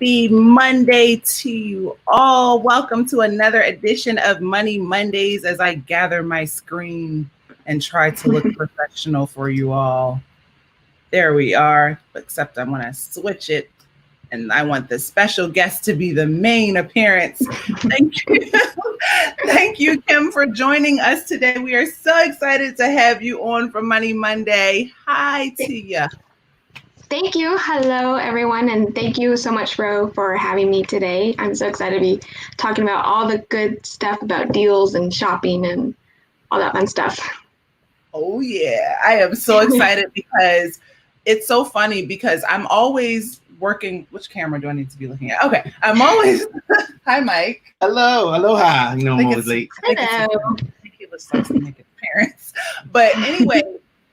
Happy Monday to you all. Welcome to another edition of Money Mondays as I gather my screen and try to look professional for you all. There we are, except I'm going to switch it and I want the special guest to be the main appearance. Thank you. Thank you, Kim, for joining us today. We are so excited to have you on for Money Monday. Hi to you. Thank you. Hello, everyone. And thank you so much, Ro, for having me today. I'm so excited to be talking about all the good stuff about deals and shopping and all that fun stuff. Oh, yeah. I am so excited because it's so funny because I'm always working. Which camera do I need to be looking at? Okay. I'm always. Hi, Mike. Hello. Aloha. You know, I'm always late. Hello. I think he was supposed to make it parents. But anyway.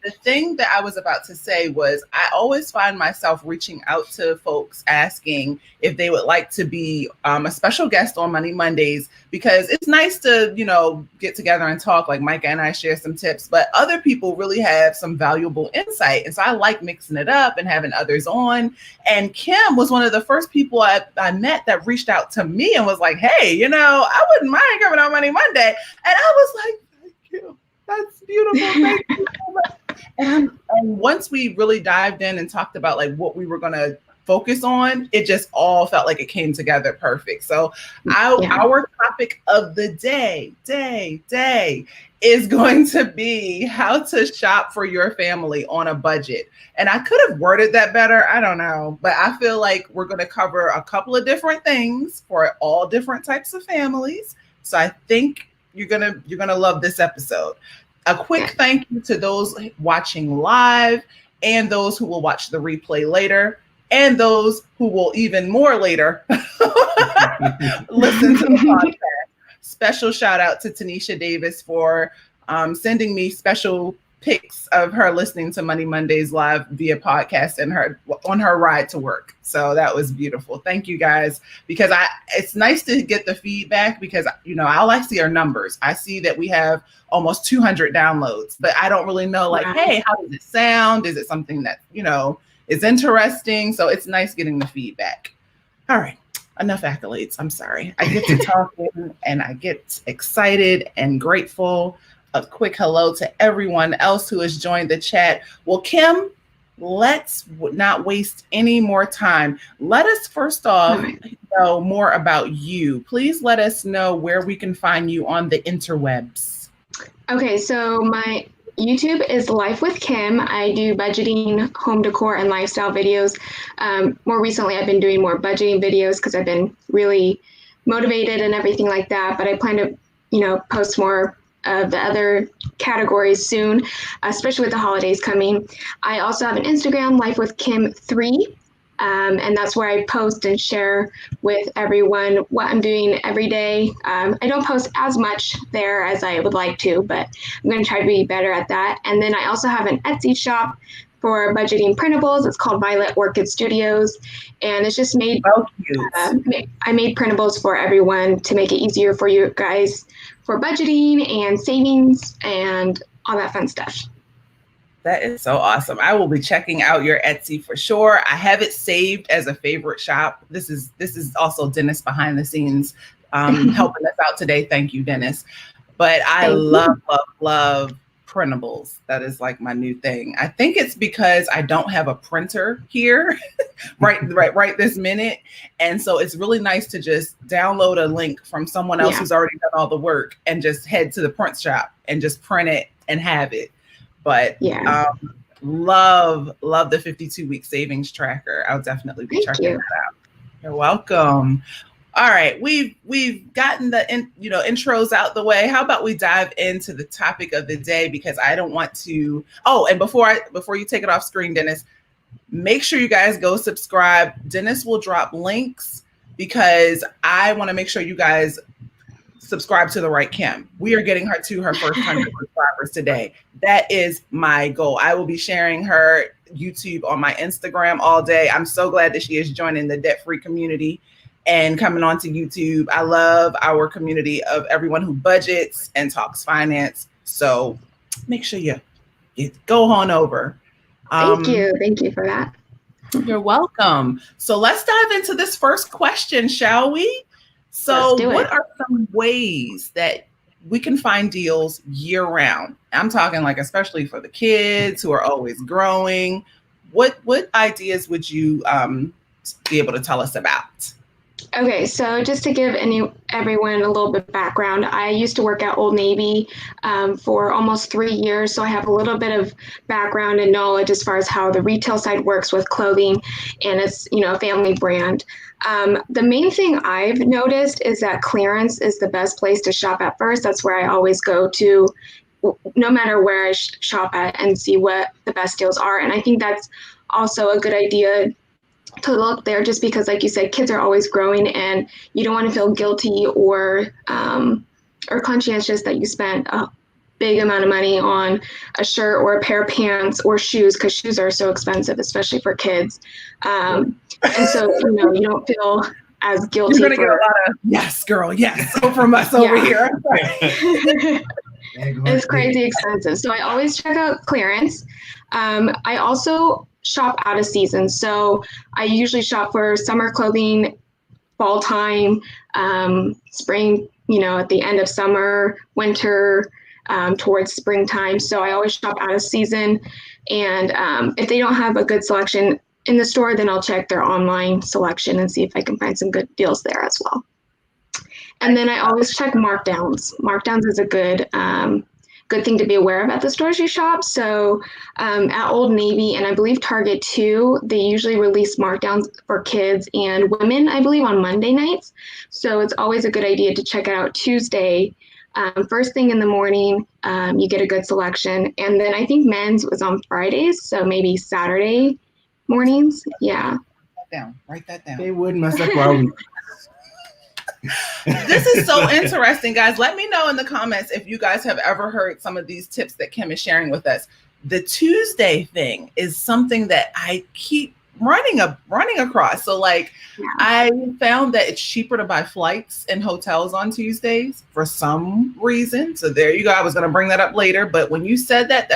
The thing that I was about to say was I always find myself reaching out to folks asking if they would like to be a special guest on Money Mondays, because it's nice to, get together and talk, like Micah and I share some tips, but other people really have some valuable insight. And so I like mixing it up and having others on. And Kim was one of the first people I met that reached out to me and was like, hey, I wouldn't mind coming on Money Monday. And I was like, thank you. That's beautiful. Thank you so much. And once we really dived in and talked about like what we were going to focus on, it just all felt like it came together perfect. So our topic of the day is going to be how to shop for your family on a budget. And I could have worded that better. I don't know. But I feel like we're going to cover a couple of different things for all different types of families. So I think you're gonna love this episode. A quick thank you to those watching live and those who will watch the replay later and those who will even more later listen to the podcast. Special shout out to Tanisha Davis for sending me special pics of her listening to Money Mondays live via podcast and on her ride to work. So that was beautiful. Thank you guys, because it's nice to get the feedback because, all I see are numbers. I see that we have almost 200 downloads, but I don't really know hey, how does it sound? Is it something that, is interesting? So it's nice getting the feedback. All right. Enough accolades. I'm sorry. I get to talk and I get excited and grateful. A quick hello to everyone else who has joined the chat. Well, Kim, let's not waste any more time. Let us first off know more about you. Please let us know where we can find you on the interwebs. Okay, so my YouTube is Life with Kim. I do budgeting, home decor, and lifestyle videos. More recently, I've been doing more budgeting videos because I've been really motivated and everything like that. But I plan to, post more of the other categories soon, especially with the holidays coming. I also have an Instagram, Life with Kim 3, and that's where I post and share with everyone what I'm doing every day. I don't post as much there as I would like to, but I'm going to try to be better at that. And then I also have an Etsy shop for budgeting printables. It's called Violet Orchid Studios, and it's just made. I made printables for everyone to make it easier for you guys for budgeting and savings and all that fun stuff. That is so awesome. I will be checking out your Etsy for sure. I have it saved as a favorite shop. This is also Dennis behind the scenes helping us out today. Thank you, Dennis. But I love printables. That is like my new thing. I think it's because I don't have a printer here right this minute. And so it's really nice to just download a link from someone else who's already done all the work and just head to the print shop and just print it and have it. But love the 52-week savings tracker. I'll definitely be checking that out. You're welcome. All right, we've gotten the intros out the way. How about we dive into the topic of the day, because I don't want to. Oh, and before you take it off screen, Dennis, make sure you guys go subscribe. Dennis will drop links because I want to make sure you guys subscribe to the right Kim. We are getting her to her first 100 subscribers today. That is my goal. I will be sharing her YouTube on my Instagram all day. I'm so glad that she is joining the debt-free community and coming onto YouTube. I love our community of everyone who budgets and talks finance. So make sure you go on over. Thank you for that. You're welcome. So let's dive into this first question, shall we? So what are some ways that we can find deals year round? I'm talking like especially for the kids who are always growing. What ideas would you be able to tell us about? Okay, so just to give everyone a little bit of background, I used to work at Old Navy for almost 3 years, so I have a little bit of background and knowledge as far as how the retail side works with clothing, and it's a family brand. The main thing I've noticed is that clearance is the best place to shop at first. That's where I always go to, no matter where I shop at, and see what the best deals are. And I think that's also a good idea to look there, just because, like you said, kids are always growing, and you don't want to feel guilty or conscientious that you spent a big amount of money on a shirt or a pair of pants or shoes, because shoes are so expensive, especially for kids. And so you don't feel as guilty. You're gonna get a lot of yes, girl, yes, from us over here. It's crazy expensive. So I always check out clearance. I also shop out of season. So I usually shop for summer clothing, fall time, spring, at the end of summer, winter, towards springtime. So I always shop out of season. And if they don't have a good selection in the store, then I'll check their online selection and see if I can find some good deals there as well. And then I always check markdowns. Markdowns is a good thing to be aware of at the stores you shop. So at Old Navy, and I believe Target too, they usually release markdowns for kids and women, I believe, on Monday nights. So it's always a good idea to check it out Tuesday. First thing in the morning, you get a good selection. And then I think men's was on Fridays, so maybe Saturday mornings. Yeah. Write that down. They wouldn't mess up our week. This is so interesting, guys. Let me know in the comments if you guys have ever heard some of these tips that Kim is sharing with us. The Tuesday thing is something that I keep running across. So I found that it's cheaper to buy flights and hotels on Tuesdays for some reason. So there you go. I was going to bring that up later, but when you said that,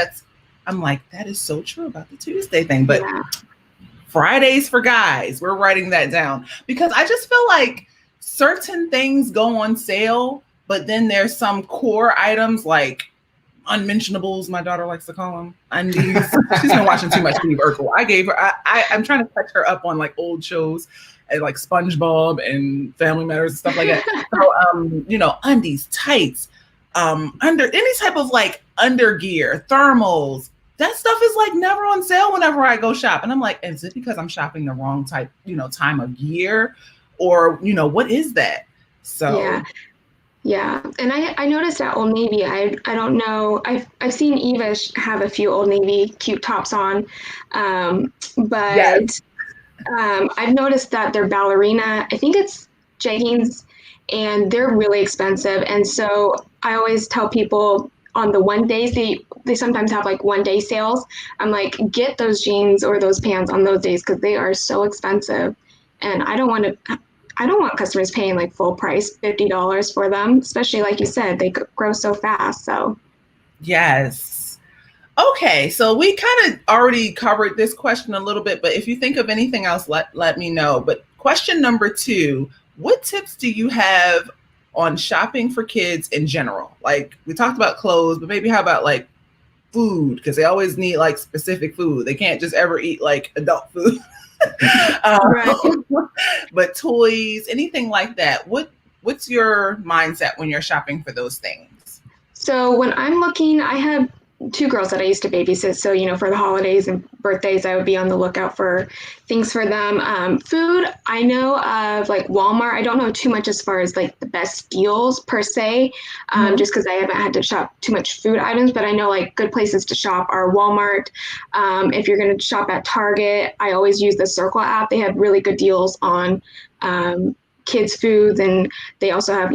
I'm like, that is so true about the Tuesday thing. But Fridays for guys, we're writing that down, because I just feel like certain things go on sale, but then there's some core items like unmentionables, my daughter likes to call them, undies. She's been watching too much Steve Urkel. I gave her, I'm trying to catch her up on like old shows and like SpongeBob and Family Matters and stuff like that. So, undies, tights, under any type of like under gear, thermals, that stuff is like never on sale whenever I go shop. And I'm like, is it because I'm shopping the wrong type, time of year? Or, what is that? So yeah. And I noticed at Old Navy, I don't know, I've seen Eva have a few Old Navy cute tops on, but I've noticed that their ballerina, I think it's jeggings, and they're really expensive. And so I always tell people on the one days, they sometimes have like 1 day sales. I'm like, get those jeans or those pants on those days, because they are so expensive. And I don't want customers paying like full price, $50 for them, especially like you said, they grow so fast. So, yes. Okay, so we kind of already covered this question a little bit, but if you think of anything else, let me know. But question number 2, what tips do you have on shopping for kids in general? Like we talked about clothes, but maybe how about like food? Because they always need like specific food. They can't just ever eat like adult food. Right. But toys, anything like that. What's your mindset when you're shopping for those things? So when I'm looking, I have 2 girls that I used to babysit. So, for the holidays and birthdays, I would be on the lookout for things for them. Food, I know of like Walmart. I don't know too much as far as like the best deals per se, just because I haven't had to shop too much food items, but I know like good places to shop are Walmart. If you're going to shop at Target, I always use the Circle app. They have really good deals on kids' foods, and they also have,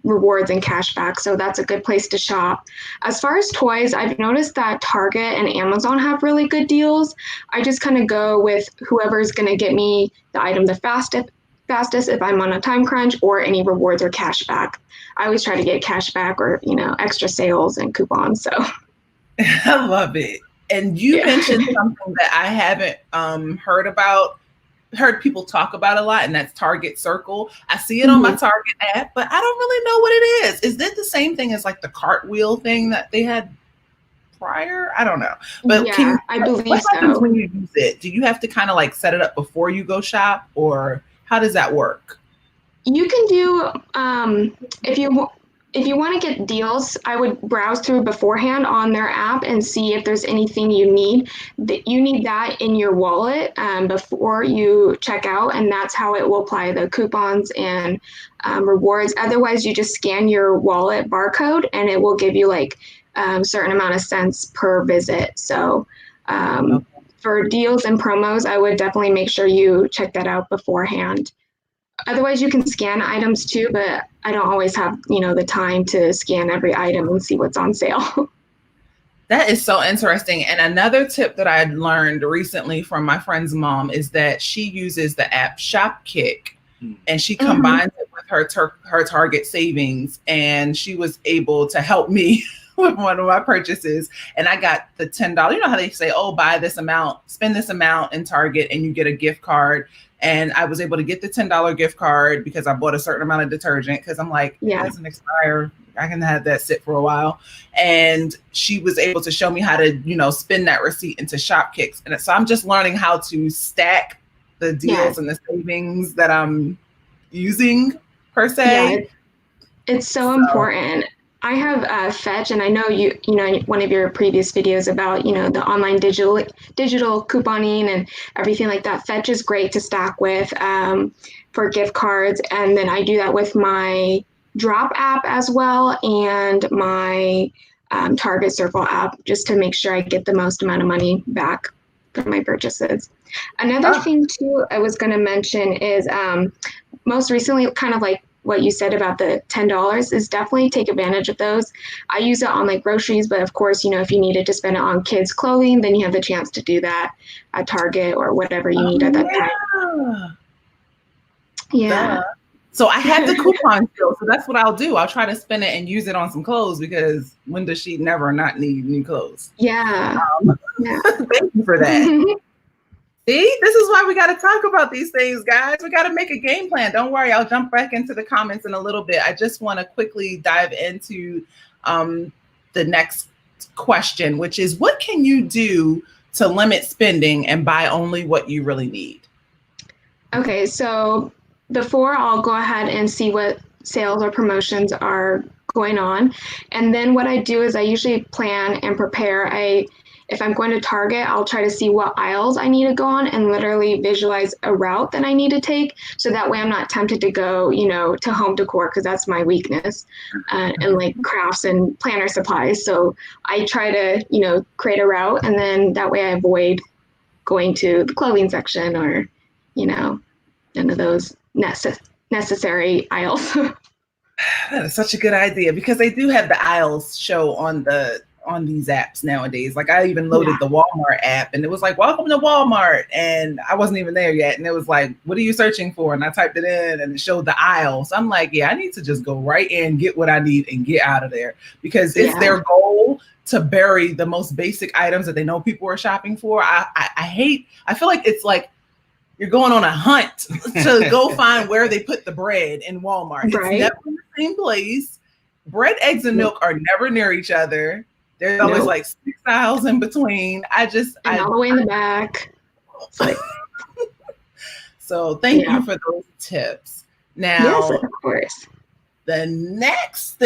rewards and cash back. So that's a good place to shop. As far as toys, I've noticed that Target and Amazon have really good deals. I just kind of go with whoever's going to get me the item the fastest if I'm on a time crunch, or any rewards or cash back. I always try to get cash back or, extra sales and coupons. So I love it. And you mentioned something that I haven't heard people talk about a lot, and that's Target Circle. I see it on my Target app, but I don't really know what it is. Is it the same thing as like the cartwheel thing that they had prior? I don't know. But yeah, I believe what happens so. when you use it? Do you have to kind of like set it up before you go shop, or how does that work? You can do if you want to get deals, I would browse through beforehand on their app and see if there's anything you need. You need that in your wallet before you check out, and that's how it will apply the coupons and rewards. Otherwise, you just scan your wallet barcode, and it will give you like certain amount of cents per visit. So for deals and promos, I would definitely make sure you check that out beforehand. Otherwise, you can scan items too, but I don't always have, the time to scan every item and see what's on sale. That is so interesting. And another tip that I learned recently from my friend's mom is that she uses the app Shopkick, and she combines it with her Target savings, and she was able to help me with one of my purchases. And I got the $10. You know how they say, oh, buy this amount, spend this amount in Target, and you get a gift card. And I was able to get the $10 gift card because I bought a certain amount of detergent, because I'm like, it doesn't expire. I can have that sit for a while. And she was able to show me how to, spend that receipt into Shopkicks. And so I'm just learning how to stack the deals and the savings that I'm using per se. Yeah, it's so important. I have Fetch, and I know you know one of your previous videos about the online digital couponing and everything like that. Fetch is great to stack with for gift cards, and then I do that with my Drop app as well and my Target Circle app, just to make sure I get the most amount of money back for my purchases. Another thing too I was going to mention is most recently, kind of like what you said about the $10, is definitely take advantage of those. I use it on like groceries, but of course, if you needed to spend it on kids' clothing, then you have the chance to do that at Target or whatever you need at that time. Yeah. Duh. So I have the coupon still, so that's what I'll do. I'll try to spend it and use it on some clothes, because when does she never not need new clothes? Yeah. Thank you for that. See, this is why we got to talk about these things, guys. We got to make a game plan. Don't worry, I'll jump back into the comments in a little bit. I just want to quickly dive into the next question, which is, what can you do to limit spending and buy only what you really need? Okay, so before, I'll go ahead and see what sales or promotions are going on. And then what I do is I usually plan and prepare if I'm going to Target, I'll try to see what aisles I need to go on and literally visualize a route that I need to take. So that way I'm not tempted to go, to home decor, because that's my weakness, and like crafts and planner supplies. So I try to, create a route, and then that way I avoid going to the clothing section or, none of those necessary aisles. That is such a good idea, because they do have the aisles show on these apps nowadays. Like, I even loaded the Walmart app, and it was like, welcome to Walmart, and I wasn't even there yet, and it was like, what are you searching for? And I typed it in, and it showed the aisle. So I'm like, yeah, I need to just go right in, get what I need, and get out of there, because it's their goal to bury the most basic items that they know people are shopping for. I feel like it's like you're going on a hunt to go find where they put the bread in Walmart. Right. It's never in the same place. Bread, eggs, and milk are never near each other. There's always like 6 aisles in between. All the way in the back. So thank you for those tips. Now, yes, of course. The next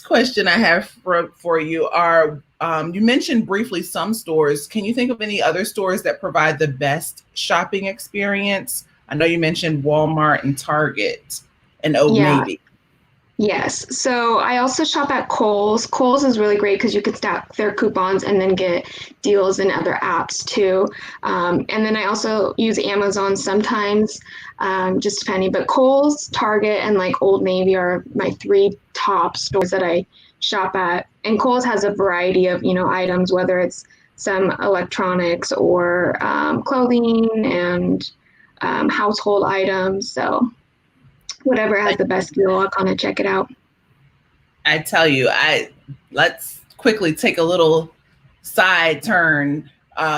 question I have for you are, you mentioned briefly some stores. Can you think of any other stores that provide the best shopping experience? I know you mentioned Walmart and Target and Old Navy. Yes. So I also shop at Kohl's. Kohl's is really great because you can stack their coupons and then get deals in other apps too. And then I also use Amazon sometimes, just depending. But Kohl's, Target, and like Old Navy are my 3 top stores that I shop at. And Kohl's has a variety of, items, whether it's some electronics or clothing and household items. So whatever has the best deal, I'll kind of check it out. I tell you, let's quickly take a little side turn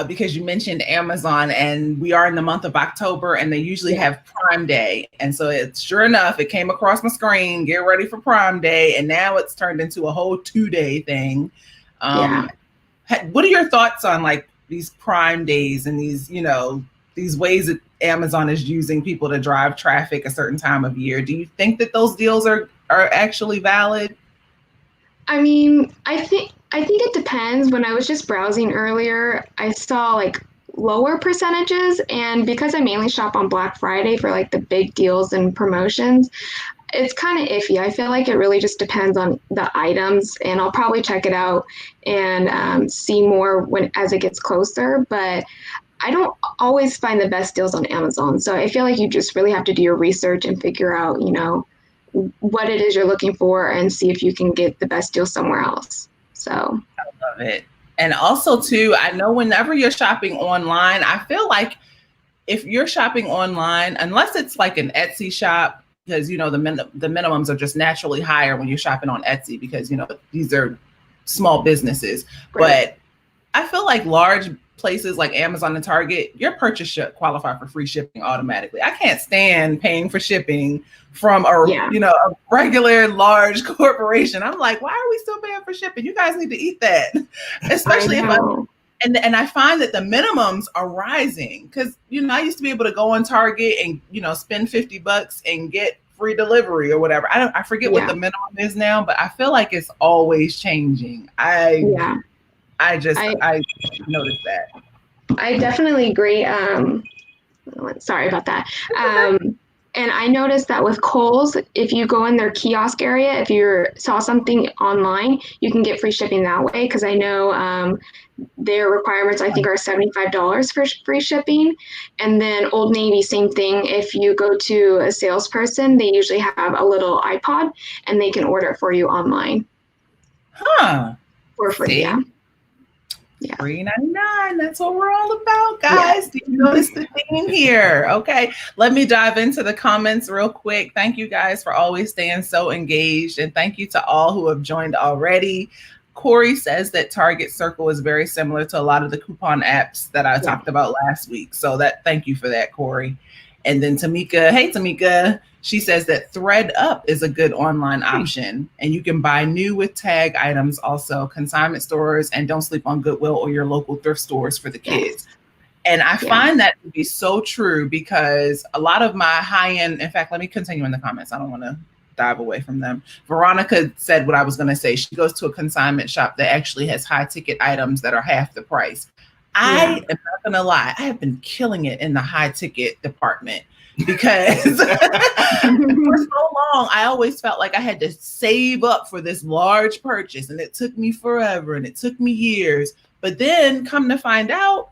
because you mentioned Amazon, and we are in the month of October, and they usually have Prime Day. And so it's sure enough, it came across my screen, get ready for Prime Day. And now it's turned into a whole 2-day thing. What are your thoughts on like these Prime Days and these, you know, these ways that Amazon is using people to drive traffic a certain time of year? Do you think that those deals are actually valid? I mean, I think it depends. When I was just browsing earlier, I saw like lower percentages, and because I mainly shop on Black Friday for like the big deals and promotions, it's kind of iffy. I feel like it really just depends on the items, and I'll probably check it out and see more as it gets closer. But I don't always find the best deals on Amazon, so I feel like you just really have to do your research and figure out, you know, what it is you're looking for and see if you can get the best deal somewhere else. So I love it. And also too, I know whenever you're shopping online, I feel like if you're shopping online, unless it's like an Etsy shop, because you know the minimums are just naturally higher when you're shopping on Etsy because you know these are small businesses. Right. But I feel like large places like Amazon and Target, your purchase should qualify for free shipping automatically. I can't stand paying for shipping from a regular large corporation. I'm like, why are we still paying for shipping? You guys need to eat that. Especially if and I find that the minimums are rising because, you know, I used to be able to go on Target and, you know, spend $50 and get free delivery or whatever. I forget what the minimum is now, but I feel like it's always changing. I noticed that. I definitely agree. Sorry about that. And I noticed that with Kohl's, if you go in their kiosk area, if you saw something online, you can get free shipping that way. Because I know their requirements, I think, are $75 for free shipping. And then Old Navy, same thing. If you go to a salesperson, they usually have a little iPod and they can order it for you online. For free, yeah. $3.99. That's what we're all about, guys. Do you notice the theme here? Okay, let me dive into the comments real quick. Thank you guys for always staying so engaged, and thank you to all who have joined already. Corey says that Target Circle is very similar to a lot of the coupon apps that I talked about last week. So thank you for that, Corey. And then Tamika, hey Tamika, she says that ThreadUp is a good online option, and you can buy new with tag items, also consignment stores, and don't sleep on Goodwill or your local thrift stores for the kids. And I find that to be so true because a lot of my high-end, in fact, let me continue in the comments. I don't want to dive away from them. Veronica said what I was going to say. She goes to a consignment shop that actually has high ticket items that are half the price. I am not going to lie. I have been killing it in the high ticket department because for so long, I always felt like I had to save up for this large purchase, and it took me forever and it took me years. But then come to find out,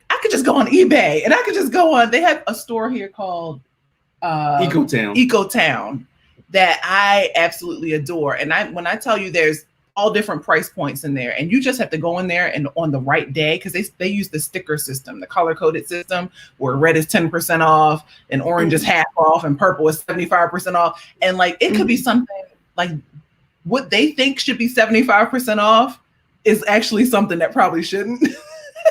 I could just go on eBay and I could just go on. They have a store here called EcoTown that I absolutely adore. And when I tell you there's all different price points in there, and you just have to go in there and on the right day, because they use the sticker system, the color coded system, where red is 10% off and orange is half off and purple is 75% off. And like it could be something like what they think should be 75% off is actually something that probably shouldn't.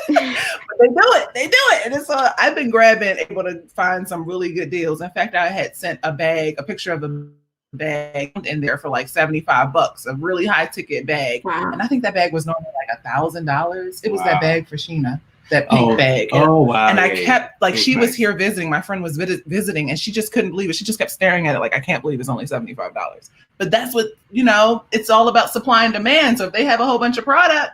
But they do it. And it's I've been able to find some really good deals. In fact, I had sent a picture of a bag in there for like $75, a really high ticket bag. Wow. And I think that bag was normally like $1,000. It was that bag for Sheena, that pink bag. Wow. And I kept she was here visiting. My friend was visiting, and she just couldn't believe it. She just kept staring at it like, I can't believe it's only $75. But that's what, it's all about supply and demand. So if they have a whole bunch of product,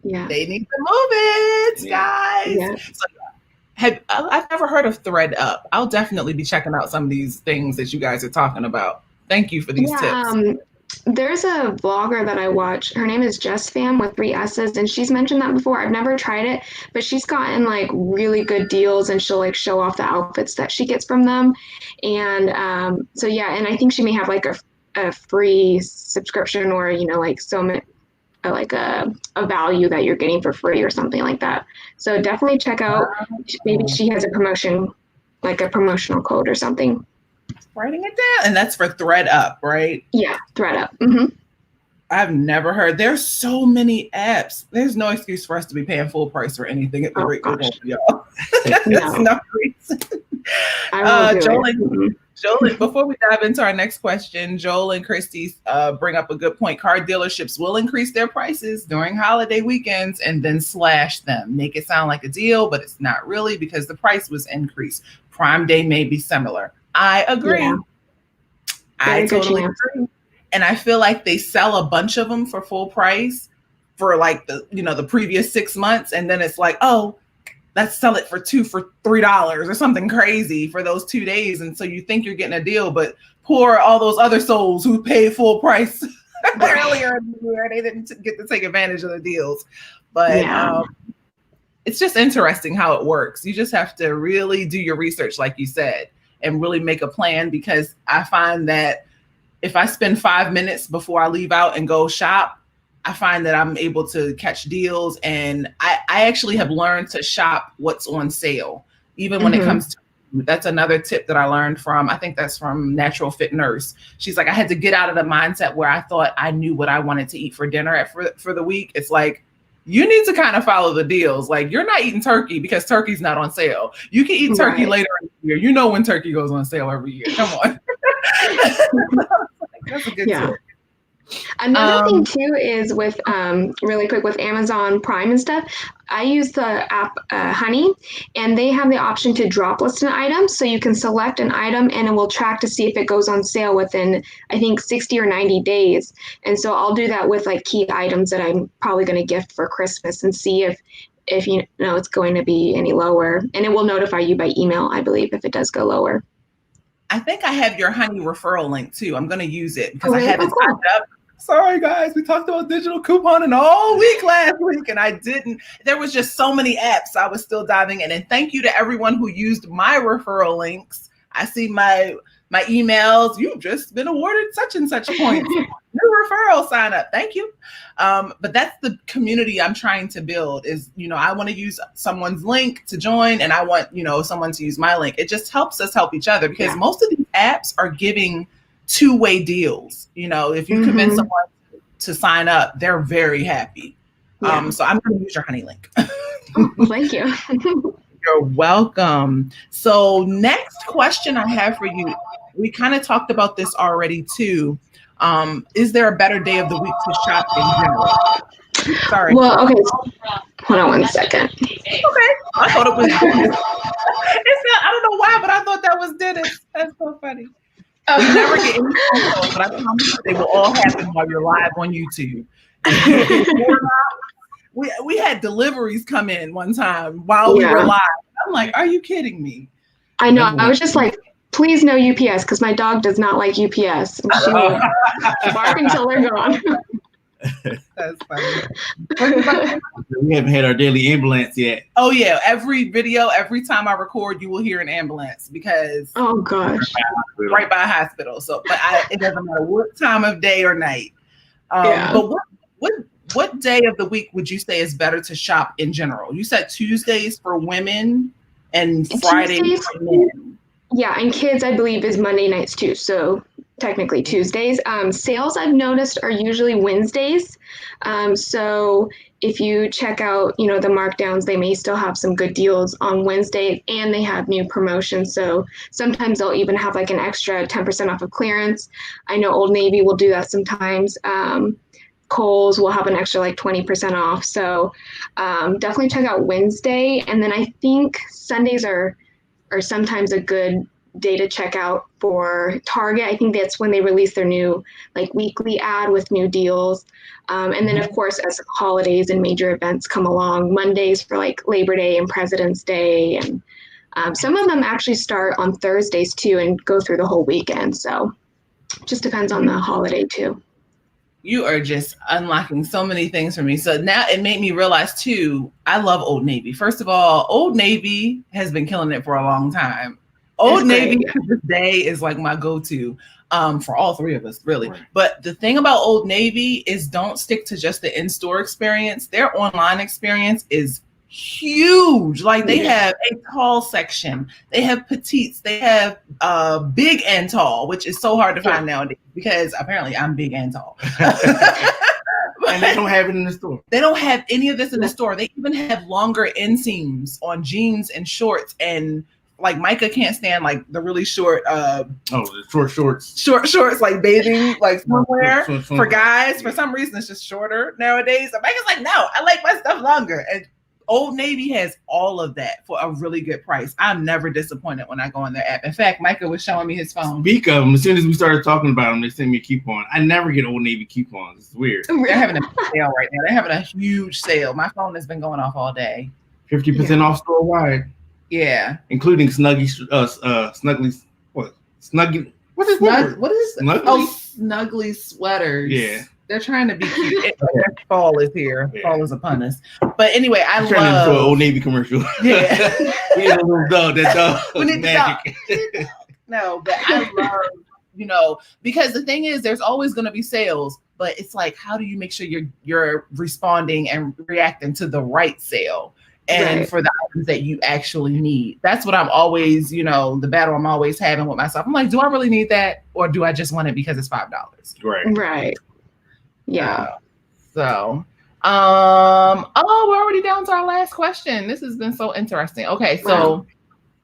they need to move it, guys. Yeah. So, I've never heard of ThreadUp. I'll definitely be checking out some of these things that you guys are talking about. Thank you for these tips. There's a vlogger that I watch. Her name is Jess Fam with 3 S's, and she's mentioned that before. I've never tried it, but she's gotten like really good deals, and she'll like show off the outfits that she gets from them. And and I think she may have like a free subscription, or like so many, like a value that you're getting for free or something like that. So definitely check out. Maybe she has a promotion, like a promotional code or something. Writing it down. And that's for ThreadUp, right? Yeah, ThreadUp. Mm-hmm. I've never heard. There's so many apps. There's no excuse for us to be paying full price for anything at the rate we're going, y'all. There's no reason. Joel, before we dive into our next question, Joel and Christy bring up a good point. Car dealerships will increase their prices during holiday weekends and then slash them. Make it sound like a deal, but it's not really because the price was increased. Prime Day may be similar. I agree. Yeah. I totally agree. And I feel like they sell a bunch of them for full price for like the previous 6 months. And then it's like, oh, let's sell it for $3 or something crazy for those 2 days. And so you think you're getting a deal, but poor all those other souls who paid full price earlier in the year, they didn't get to take advantage of the deals. But it's just interesting how it works. You just have to really do your research, like you said, and really make a plan, because I find that if I spend 5 minutes before I leave out and go shop, I find that I'm able to catch deals. And I actually have learned to shop what's on sale, even when it comes to food. That's another tip that I learned from, I think that's from Natural Fit Nurse. She's like, I had to get out of the mindset where I thought I knew what I wanted to eat for dinner for the week. It's like, you need to kind of follow the deals. Like, you're not eating turkey because turkey's not on sale. You can eat turkey later in the year. You know when turkey goes on sale every year. Come on. That's a good tip. Another thing too is with really quick with Amazon Prime and stuff, I use the app Honey, and they have the option to drop list an item. So you can select an item and it will track to see if it goes on sale within, I think, 60 or 90 days. And so I'll do that with like key items that I'm probably going to gift for Christmas and see if it's going to be any lower. And it will notify you by email, I believe, if it does go lower. I think I have your Honey referral link too. I'm going to use it because I haven't signed up. Sorry, guys. We talked about digital couponing all week last week, and I didn't. There was just so many apps I was still diving in. And thank you to everyone who used my referral links. I see my emails. You've just been awarded such and such points. New referral sign up. Thank you. But that's the community I'm trying to build is, I want to use someone's link to join, and I want, someone to use my link. It just helps us help each other, because most of these apps are giving two-way deals. If you convince someone to sign up, they're very happy. So I'm going to use your Honey link. Thank you. You're welcome. So next question I have for you, we kind of talked about this already too. Is there a better day of the week to shop in general? Sorry. Well, okay. Hold on one second. Okay. I thought it was Dennis. I don't know why, but I thought that was Dennis. That's so funny. We never get any phone calls, but I promise you they will all happen while you're live on YouTube. We had deliveries come in one time while we were live. I'm like, are you kidding me? I know. I was just like, please no UPS, because my dog does not like UPS. And she will bark until they're gone. That's funny. We haven't had our daily ambulance yet. Oh yeah, every every time I record, you will hear an ambulance because oh gosh, right by a hospital. So, but it doesn't matter what time of day or night. But what day of the week would you say is better to shop in general? You said Tuesdays for women and Fridays for men. Yeah, and kids, I believe, is Monday nights too. So technically Tuesdays. Sales I've noticed are usually Wednesdays. So if you check out, the markdowns, they may still have some good deals on Wednesday, and they have new promotions. So sometimes they'll even have like an extra 10% off of clearance. I know Old Navy will do that sometimes. Kohl's will have an extra like 20% off. So definitely check out Wednesday. And then I think Sundays are sometimes a good day to check out for Target. I think that's when they release their new like weekly ad with new deals. And then of course, as holidays and major events come along, Mondays for like Labor Day and President's Day. And some of them actually start on Thursdays too and go through the whole weekend. So it just depends on the holiday too. You are just unlocking so many things for me. So now it made me realize too, I love Old Navy. First of all, Old Navy has been killing it for a long time. Old Navy to this day is like my go-to for all three of us, really. Right. But the thing about Old Navy is don't stick to just the in-store experience. Their online experience is huge. Like they have a tall section, they have petites, they have big and tall, which is so hard to find nowadays because apparently I'm big and tall. And they don't have it in the store. They don't have any of this in the store. They even have longer inseams on jeans and shorts, and like Micah can't stand like the really short the short shorts. Short shorts, like bathing, like swimwear for guys. For some reason it's just shorter nowadays. And Micah's like, no, I like my stuff longer. And Old Navy has all of that for a really good price. I'm never disappointed when I go on their app. In fact, Micah was showing me his phone. Speak of them, as soon as we started talking about them, they sent me a coupon. I never get Old Navy coupons. It's weird. They're having a sale right now. They're having a huge sale. My phone has been going off all day. 50% off store wide. Yeah, including Snuggly. What Snuggy? What is Snuggly? Oh, Snuggly sweaters. Yeah. They're trying to be cute. Fall is here. Yeah. Fall is upon us. But anyway, I love into an Old Navy commercial. Yeah. We need a little dog. That dog. We need magic. The dog. No, but I love, because the thing is, there's always going to be sales, but it's like, how do you make sure you're responding and reacting to the right sale? And for the items that you actually need. That's what I'm always, the battle I'm always having with myself. I'm like, do I really need that? Or do I just want it because it's $5? Right. Yeah. So, we're already down to our last question. This has been so interesting. Okay. So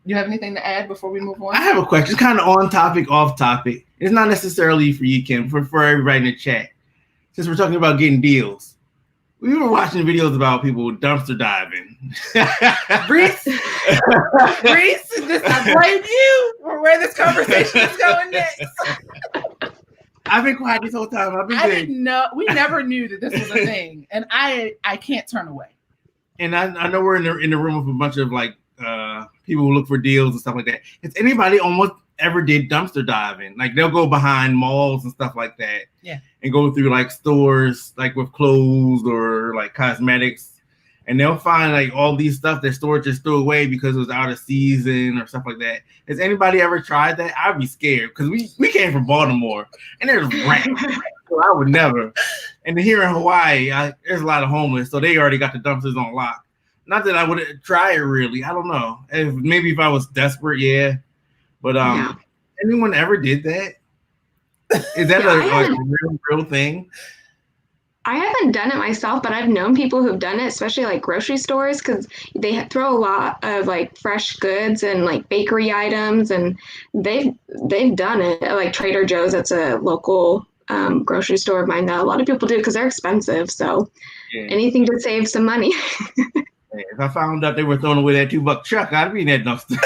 you have anything to add before we move on? I have a question. It's kind of on topic, off topic. It's not necessarily for you, Kim, for everybody in the chat. Since we're talking about getting deals. We were watching videos about people dumpster diving. Reese, I blame you for where this conversation is going next. I've been quiet this whole time. I didn't know. We never knew that this was a thing, and I can't turn away. And I know we're in the room with a bunch of like people who look for deals and stuff like that. Has anybody almost ever did dumpster diving? Like they'll go behind malls and stuff like that. Yeah. And go through like stores like with clothes or like cosmetics, and they'll find like all these stuff that stores just threw away because it was out of season or stuff like that. Has anybody ever tried that? I'd be scared because we came from Baltimore and there's rats. So I would never. And here in Hawaii, there's a lot of homeless, so they already got the dumpsters on lock. Not that I would try it really. I don't know. Maybe if I was desperate, yeah. But anyone ever did that? Is that a real thing? I haven't done it myself, but I've known people who've done it, especially like grocery stores, because they throw a lot of like fresh goods and like bakery items, and they've done it. Like Trader Joe's, that's a local grocery store of mine that a lot of people do because they're expensive. So anything to save some money. If I found out they were throwing away that $2 chuck, I'd be in that dumpster.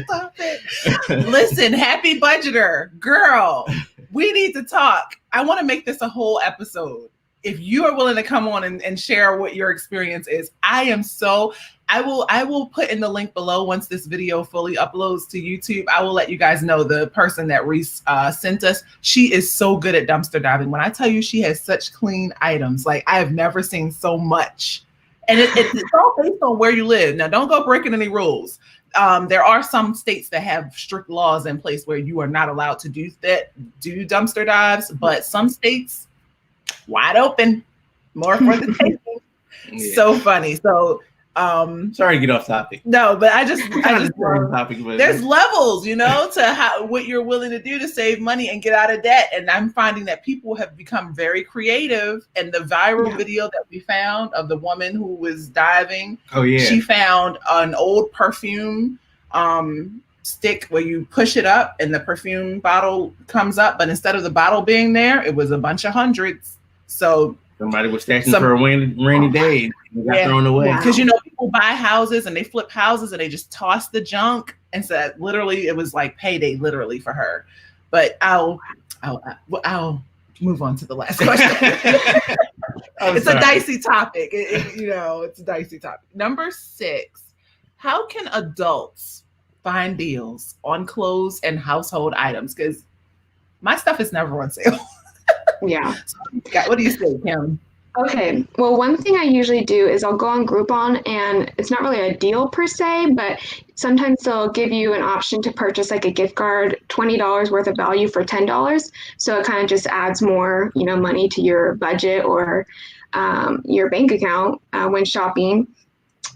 Stop it. Listen, happy budgeter, girl, we need to talk. I want to make this a whole episode. If you are willing to come on and share what your experience is, I will put in the link below once this video fully uploads to YouTube. I will let you guys know the person that Reese sent us. She is so good at dumpster diving. When I tell you she has such clean items, like I have never seen so much. And it's all based on where you live. Now, don't go breaking any rules. There are some states that have strict laws in place where you are not allowed to do dumpster dives, but some states, wide open, more for the taking. Yeah. So funny. So sorry to get off topic. No, but I just topic, but there's levels, to what you're willing to do to save money and get out of debt. And I'm finding that people have become very creative. And the viral video that we found of the woman who was diving, she found an old perfume stick where you push it up and the perfume bottle comes up, but instead of the bottle being there, it was a bunch of hundreds. So somebody was stashing for a rainy day and got thrown away. Because people buy houses and they flip houses and they just toss the junk. And so literally it was like payday literally for her. But I'll move on to the last question. It's a dicey topic. It's a dicey topic. Number 6, how can adults find deals on clothes and household items? Because my stuff is never on sale. Yeah. So, what do you say, Kim? Okay. Well, one thing I usually do is I'll go on Groupon, and it's not really a deal per se, but sometimes they'll give you an option to purchase like a gift card, $20 worth of value for $10. So it kind of just adds more, money to your budget or your bank account when shopping.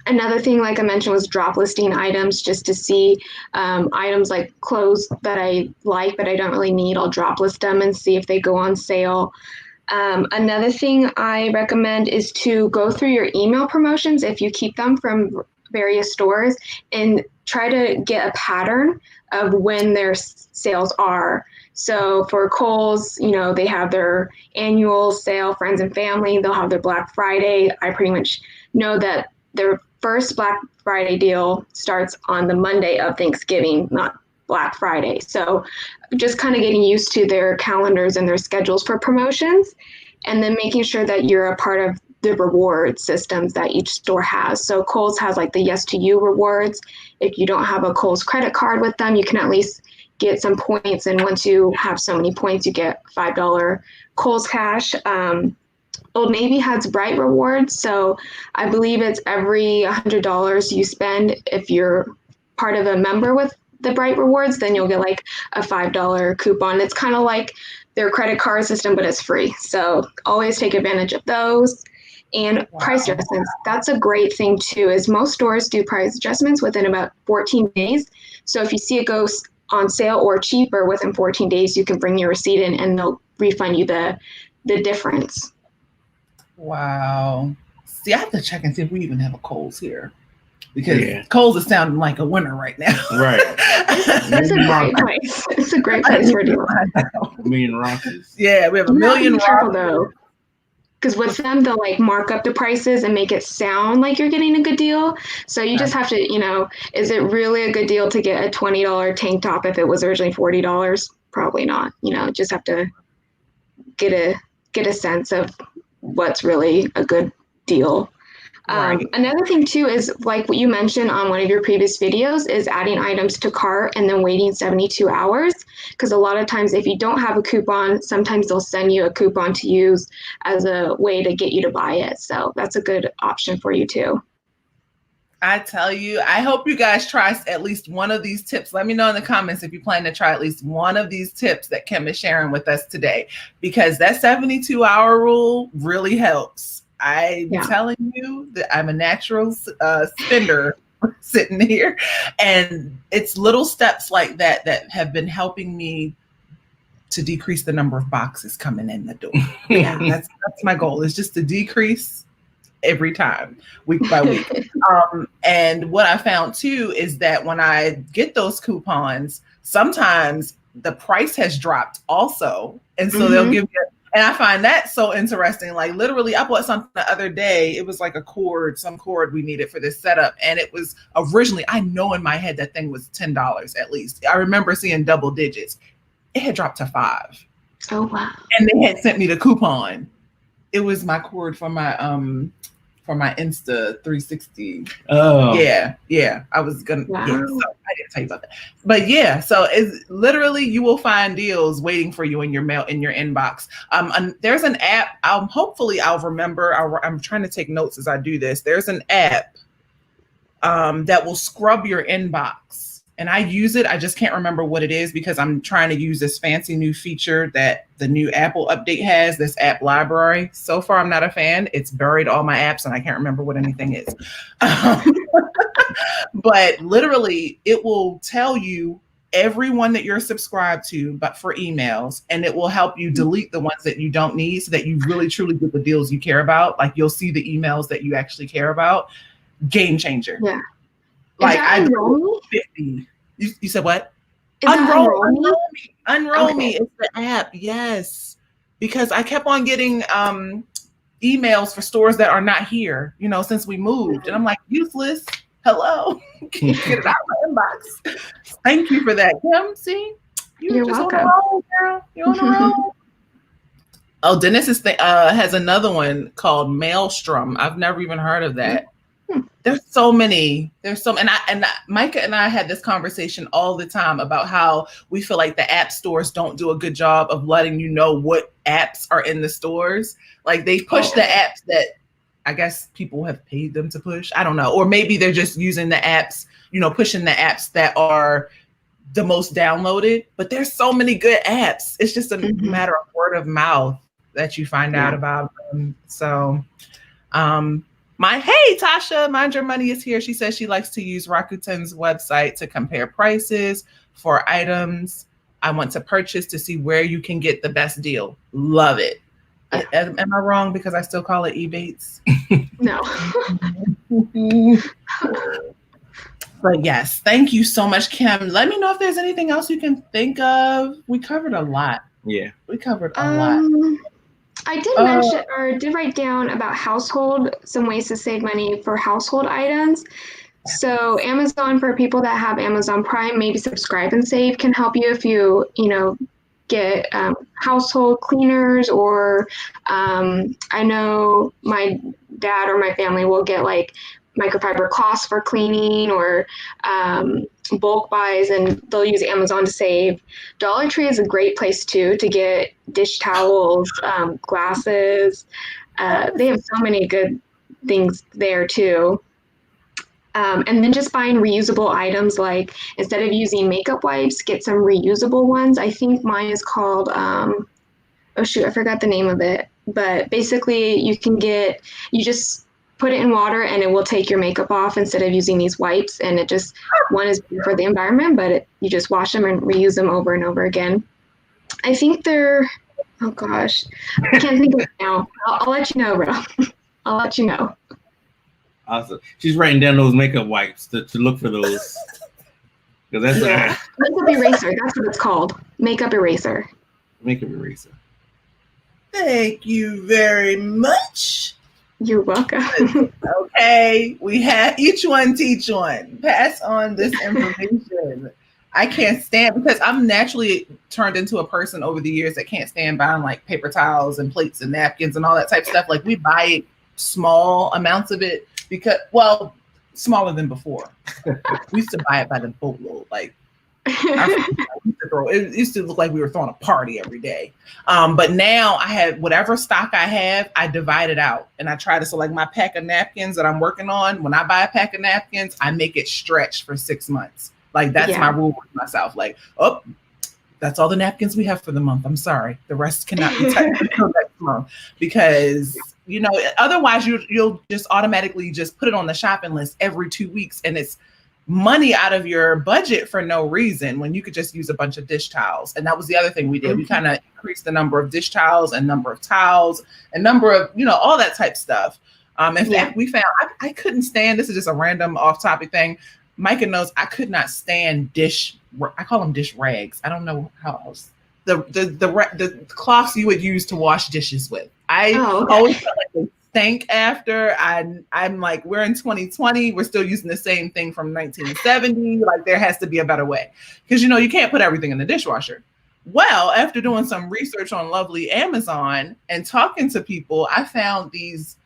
Another thing, like I mentioned, was drop listing items just to see items like clothes that I like but I don't really need. I'll drop list them and see if they go on sale. Another thing I recommend is to go through your email promotions if you keep them from various stores and try to get a pattern of when their sales are. So for Kohl's, they have their annual sale, friends and family, they'll have their Black Friday. I pretty much know that their first Black Friday deal starts on the Monday of Thanksgiving, not Black Friday. So just kind of getting used to their calendars and their schedules for promotions, and then making sure that you're a part of the reward systems that each store has. So Kohl's has like the Yes to You rewards. If you don't have a Kohl's credit card with them, you can at least get some points. And once you have so many points, you get $5 Kohl's cash. Old Navy has Bright rewards. So I believe it's every $100 you spend. If you're part of a member with the Bright rewards, then you'll get like a $5 coupon. It's kind of like their credit card system, but it's free. So always take advantage of those. And price adjustments, that's a great thing too, is most stores do price adjustments within about 14 days. So if you see it goes on sale or cheaper within 14 days, you can bring your receipt in and they'll refund you the difference. Wow. See, I have to check and see if we even have a Kohl's here, because Kohl's is sounding like a winner right now. Right. It's a great place. It's a great place for a deal. A million Rosses. Yeah, we have a million Rosses. Though, because with them, they'll like mark up the prices and make it sound like you're getting a good deal. So you just have to, is it really a good deal to get a $20 tank top if it was originally $40? Probably not. Just have to get a sense of what's really a good deal. Right. Another thing too is like what you mentioned on one of your previous videos is adding items to cart and then waiting 72 hours. Because a lot of times if you don't have a coupon, sometimes they'll send you a coupon to use as a way to get you to buy it. So that's a good option for you too. I tell you, I hope you guys try at least one of these tips. Let me know in the comments if you plan to try at least one of these tips that Kim is sharing with us today, because that 72-hour rule really helps. I'm telling you that I'm a natural spender sitting here, and it's little steps like that that have been helping me to decrease the number of boxes coming in the door. Yeah, that's my goal, is just to decrease every time, week by week. And what I found too is that when I get those coupons, sometimes the price has dropped also, and so they'll give you. And I find that so interesting. Like literally, I bought something the other day. It was like some cord we needed for this setup. And it was originally, I know in my head that thing was $10 at least. I remember seeing double digits. It had dropped to $5. Oh, wow. And they had sent me the coupon. It was my cord for my Insta 360. Oh. Yeah. I was gonna so I didn't tell you about that. But yeah, so it's literally, you will find deals waiting for you in your mail, in your inbox. There's an app. Hopefully I'll remember. I'm trying to take notes as I do this. There's an app that will scrub your inbox. And I use it. I just can't remember what it is because I'm trying to use this fancy new feature that the new Apple update has, this app library. So far, I'm not a fan. It's buried all my apps and I can't remember what anything is. But literally, it will tell you everyone that you're subscribed to, but for emails, and it will help you delete the ones that you don't need so that you really, truly get the deals you care about. Like you'll see the emails that you actually care about. Game changer. Yeah. Like I 50. You said what? Unroll Me is the app. Yes. Because I kept on getting emails for stores that are not here, since we moved. And I'm like, useless. Hello. Can you get it out of my inbox? Thank you for that, Kim. See? You're just welcome. On the roll, girl. You're on the roll. Oh, Dennis has another one called Maelstrom. I've never even heard of that. There's so many. Micah and I had this conversation all the time about how we feel like the app stores don't do a good job of letting you know what apps are in the stores. Like they push the apps that I guess people have paid them to push. I don't know. Or maybe they're just using the apps, pushing the apps that are the most downloaded. But there's so many good apps. It's just a matter of word of mouth that you find out about them. So, hey Tasha, Mind Your Money is here. She says she likes to use Rakuten's website to compare prices for items I want to purchase to see where you can get the best deal. Love it. Am I wrong because I still call it Ebates? No. But yes, thank you so much, Kim. Let me know if there's anything else you can think of. We covered a lot. Yeah. We covered a lot. I did mention or did write down about some ways to save money for household items. So Amazon, for people that have Amazon Prime, maybe Subscribe and Save can help you if you get household cleaners, or I know my dad or my family will get like microfiber cloths for cleaning, or bulk buys, and they'll use Amazon to save. Dollar Tree is a great place too to get dish towels, glasses. They have so many good things there too. And then just buying reusable items, like instead of using makeup wipes, get some reusable ones. I think mine is called, I forgot the name of it. But basically you just put it in water and it will take your makeup off instead of using these wipes. And one is good for the environment, but you just wash them and reuse them over and over again. I think oh gosh, I can't think of it now. I'll let you know, bro. I'll let you know. Awesome. She's writing down those makeup wipes to look for those. Because that's makeup eraser. That's what it's called. Makeup eraser. Makeup eraser. Thank you very much. You're welcome. Okay, we have each one teach one. Pass on this information. I can't stand, because I'm naturally turned into a person over the years that can't stand buying like paper towels and plates and napkins and all that type of stuff. Like we buy small amounts of it because, smaller than before. We used to buy it by the boatload. Like it used to look like we were throwing a party every day. But now I have whatever stock I have, I divide it out and I try to, so like my pack of napkins that I'm working on, when I buy a pack of napkins, I make it stretch for 6 months. Like that's my rule with myself. Like, that's all the napkins we have for the month. I'm sorry. The rest cannot be touched until next month, because otherwise you'll just automatically just put it on the shopping list every 2 weeks, and it's money out of your budget for no reason when you could just use a bunch of dish towels. And that was the other thing we did. We kind of increased the number of dish towels and number of towels and number of, all that type stuff. In fact, we found I couldn't stand, this is just a random off topic thing. Micah knows I could not stand I call them dish rags. I don't know how else. The cloths you would use to wash dishes with. I always felt like they stank after. I'm like, we're in 2020. We're still using the same thing from 1970. Like there has to be a better way. Because, you can't put everything in the dishwasher. Well, after doing some research on lovely Amazon and talking to people, I found these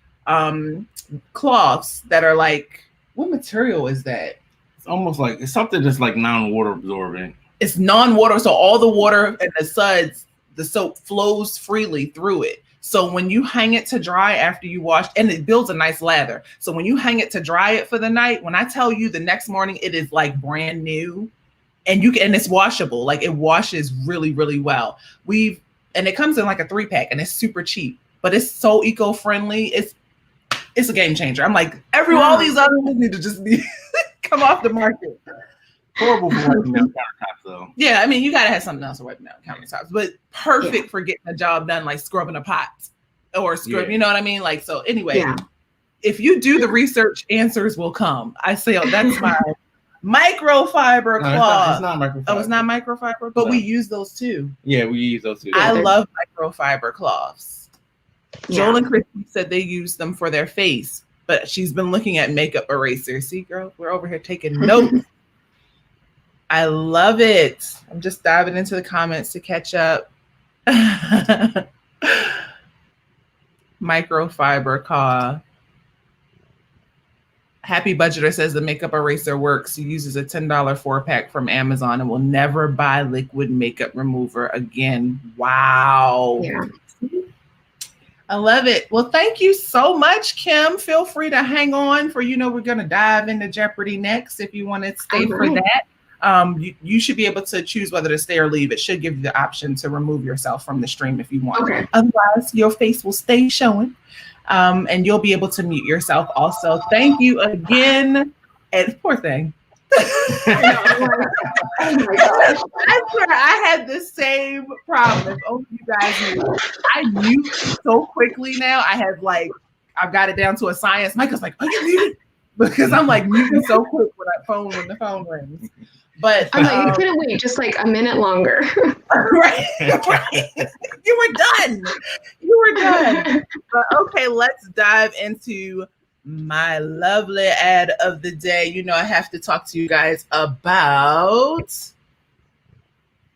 cloths that are like, what material is that? It's almost like, it's something that's like non-water absorbent. It's non-water, so all the water and the suds, the soap flows freely through it. So when you hang it to dry after you wash, and it builds a nice lather. So when you hang it to dry it for the night, when I tell you the next morning it is like brand new, and it's washable. Like it washes really, really well. And it comes in like a 3-pack, and it's super cheap, but it's so eco-friendly. It's a game changer. I'm like, all these others need to just be come off the market. Horrible for wiping down countertops, though. Yeah, I mean, you gotta have something else to wipe down countertops, but perfect for getting the job done, like scrubbing a pot or scrub. You know what I mean? Like, so anyway, if you do the research, answers will come. I say, that's my microfiber cloth. It's not microfiber. Oh, it's not microfiber, but we use those too. Yeah, we use those too. I love microfiber cloths. Joel and Christy said they use them for their face, but she's been looking at makeup erasers. See, girl, we're over here taking notes. I love it. I'm just diving into the comments to catch up. Microfiber cloth. Happy Budgeter says the makeup eraser works. He uses a $10 4-pack from Amazon and will never buy liquid makeup remover again. Wow. Yeah. I love it. Well, thank you so much, Kim. Feel free to hang on for, we're going to dive into Jeopardy next if you want to stay for that. You should be able to choose whether to stay or leave. It should give you the option to remove yourself from the stream if you want. Okay. Otherwise, your face will stay showing. And you'll be able to mute yourself also. Thank you again. And poor thing. Oh my gosh. I swear I had the same problem. Oh, you guys knew. I mute so quickly now. I've got it down to a science. Micah's like, are you muted? Because I'm like muting so quick when the phone rings. But I'm like, you couldn't wait just like a minute longer. Right. You were done. But okay, let's dive into my lovely ad of the day. I have to talk to you guys about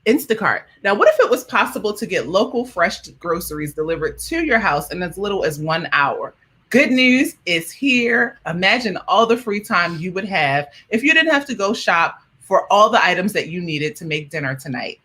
Instacart. Now, what if it was possible to get local fresh groceries delivered to your house in as little as 1 hour? Good news is here. Imagine all the free time you would have if you didn't have to go shop for all the items that you needed to make dinner tonight.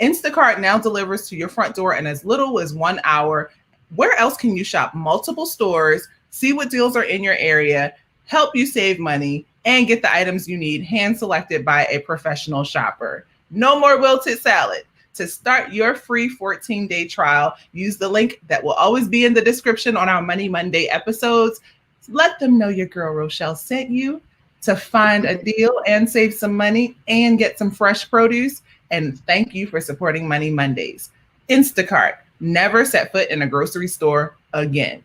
Instacart now delivers to your front door in as little as 1 hour. Where else can you shop multiple stores, see what deals are in your area, help you save money, and get the items you need hand-selected by a professional shopper? No more wilted salad. To start your free 14-day trial, use the link that will always be in the description on our Money Monday episodes. Let them know your girl Rochelle sent you to find a deal and save some money and get some fresh produce. And thank you for supporting Money Mondays. Instacart, never set foot in a grocery store again.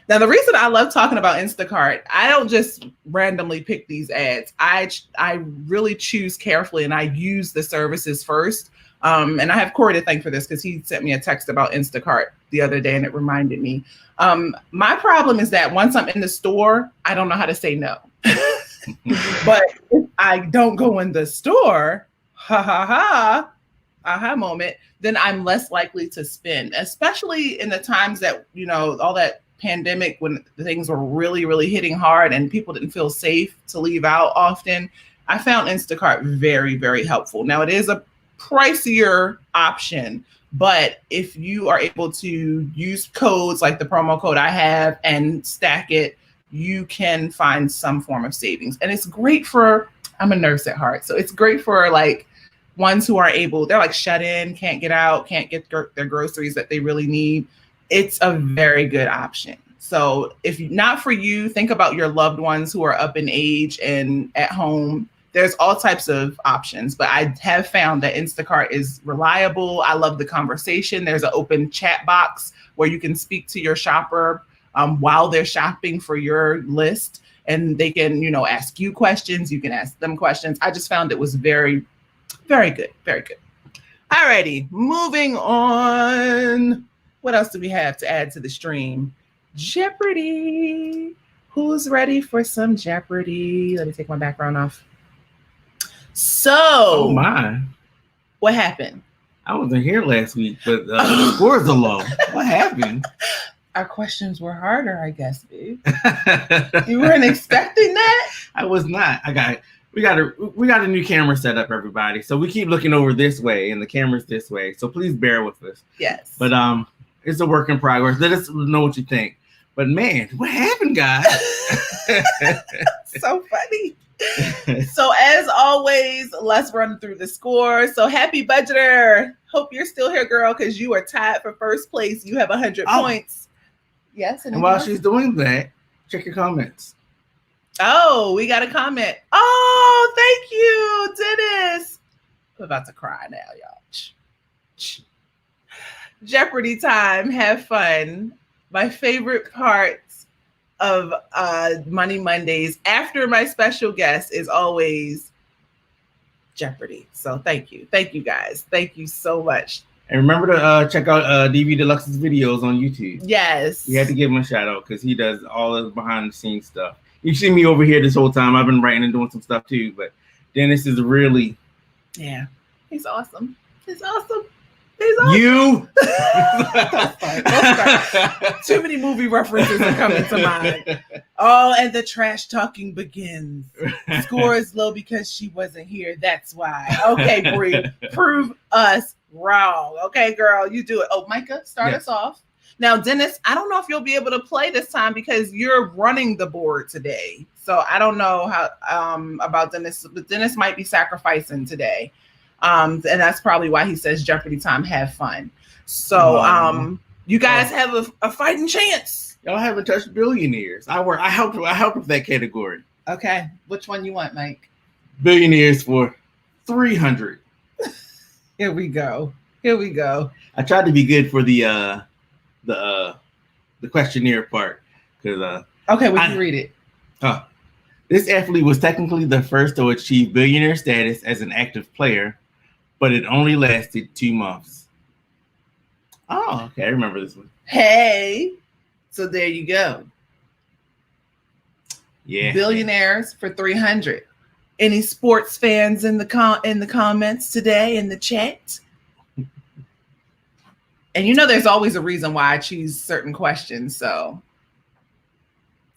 Now, the reason I love talking about Instacart, I don't just randomly pick these ads. I really choose carefully and I use the services first. And I have Corey to thank for this because he sent me a text about Instacart the other day and it reminded me. My problem is that once I'm in the store, I don't know how to say no. But if I don't go in the store, aha moment, then I'm less likely to spend, especially in the times that, all that pandemic when things were really, really hitting hard and people didn't feel safe to leave out often. I found Instacart very, very helpful. Now, it is a pricier option, but if you are able to use codes like the promo code I have and stack it, you can find some form of savings. And it's great I'm a nurse at heart. So it's great for ones who are they're shut in, can't get out, can't get their groceries that they really need. It's a very good option. So if not for you, think about your loved ones who are up in age and at home. There's all types of options, but I have found that Instacart is reliable. I love the conversation. There's an open chat box where you can speak to your shopper while they're shopping for your list, and they can, ask you questions. You can ask them questions. I just found it was very, very good. Very good. All righty, moving on. What else do we have to add to the stream? Jeopardy. Who's ready for some Jeopardy? Let me take my background off. So, oh my, what happened? I wasn't here last week, but the scores are low. What happened? Our questions were harder, I guess, babe. You weren't expecting that? I was not. We got a new camera set up, everybody. So we keep looking over this way, and the camera's this way. So please bear with us. Yes. But it's a work in progress. Let us know what you think. But man, what happened, guys? So funny. So as always, let's run through the score. So Happy Budgeter, hope you're still here, girl, because you are tied for first place. You have 100 points. Yes. And while she's doing that, check your comments. Oh, we got a comment. Oh, thank you, Dennis. I'm about to cry now, y'all. Jeopardy time. Have fun. My favorite parts of Money Mondays after my special guest is always Jeopardy. So thank you guys. Thank you so much. And remember to check out DV Deluxe's videos on YouTube. Yes, we had to give him a shout out because he does all the behind the scenes stuff. You've seen me over here this whole time. I've been writing and doing some stuff too, but Dennis is really, he's awesome. He's awesome. You. Don't start. Too many movie references are coming to mind. Oh, and the trash talking begins. Score is low because she wasn't here. That's why. Okay, Bree, prove us wrong. Okay, girl, you do it. Oh, Micah, start us off. Now, Dennis, I don't know if you'll be able to play this time because you're running the board today. So I don't know how about Dennis, but Dennis might be sacrificing today. And that's probably why he says Jeopardy time, have fun. So you guys have a fighting chance. Y'all haven't touched billionaires. I helped with that category. Okay. Which one you want, Mike? Billionaires for 300. Here we go. I tried to be good for the questionnaire part because okay, we can read it. This athlete was technically the first to achieve billionaire status as an active player, but it only lasted 2 months. Oh, okay, I remember this one. Hey, so there you go. Yeah, billionaires for 300. Any sports fans in the comments today in the chat? And you know there's always a reason why I choose certain questions, so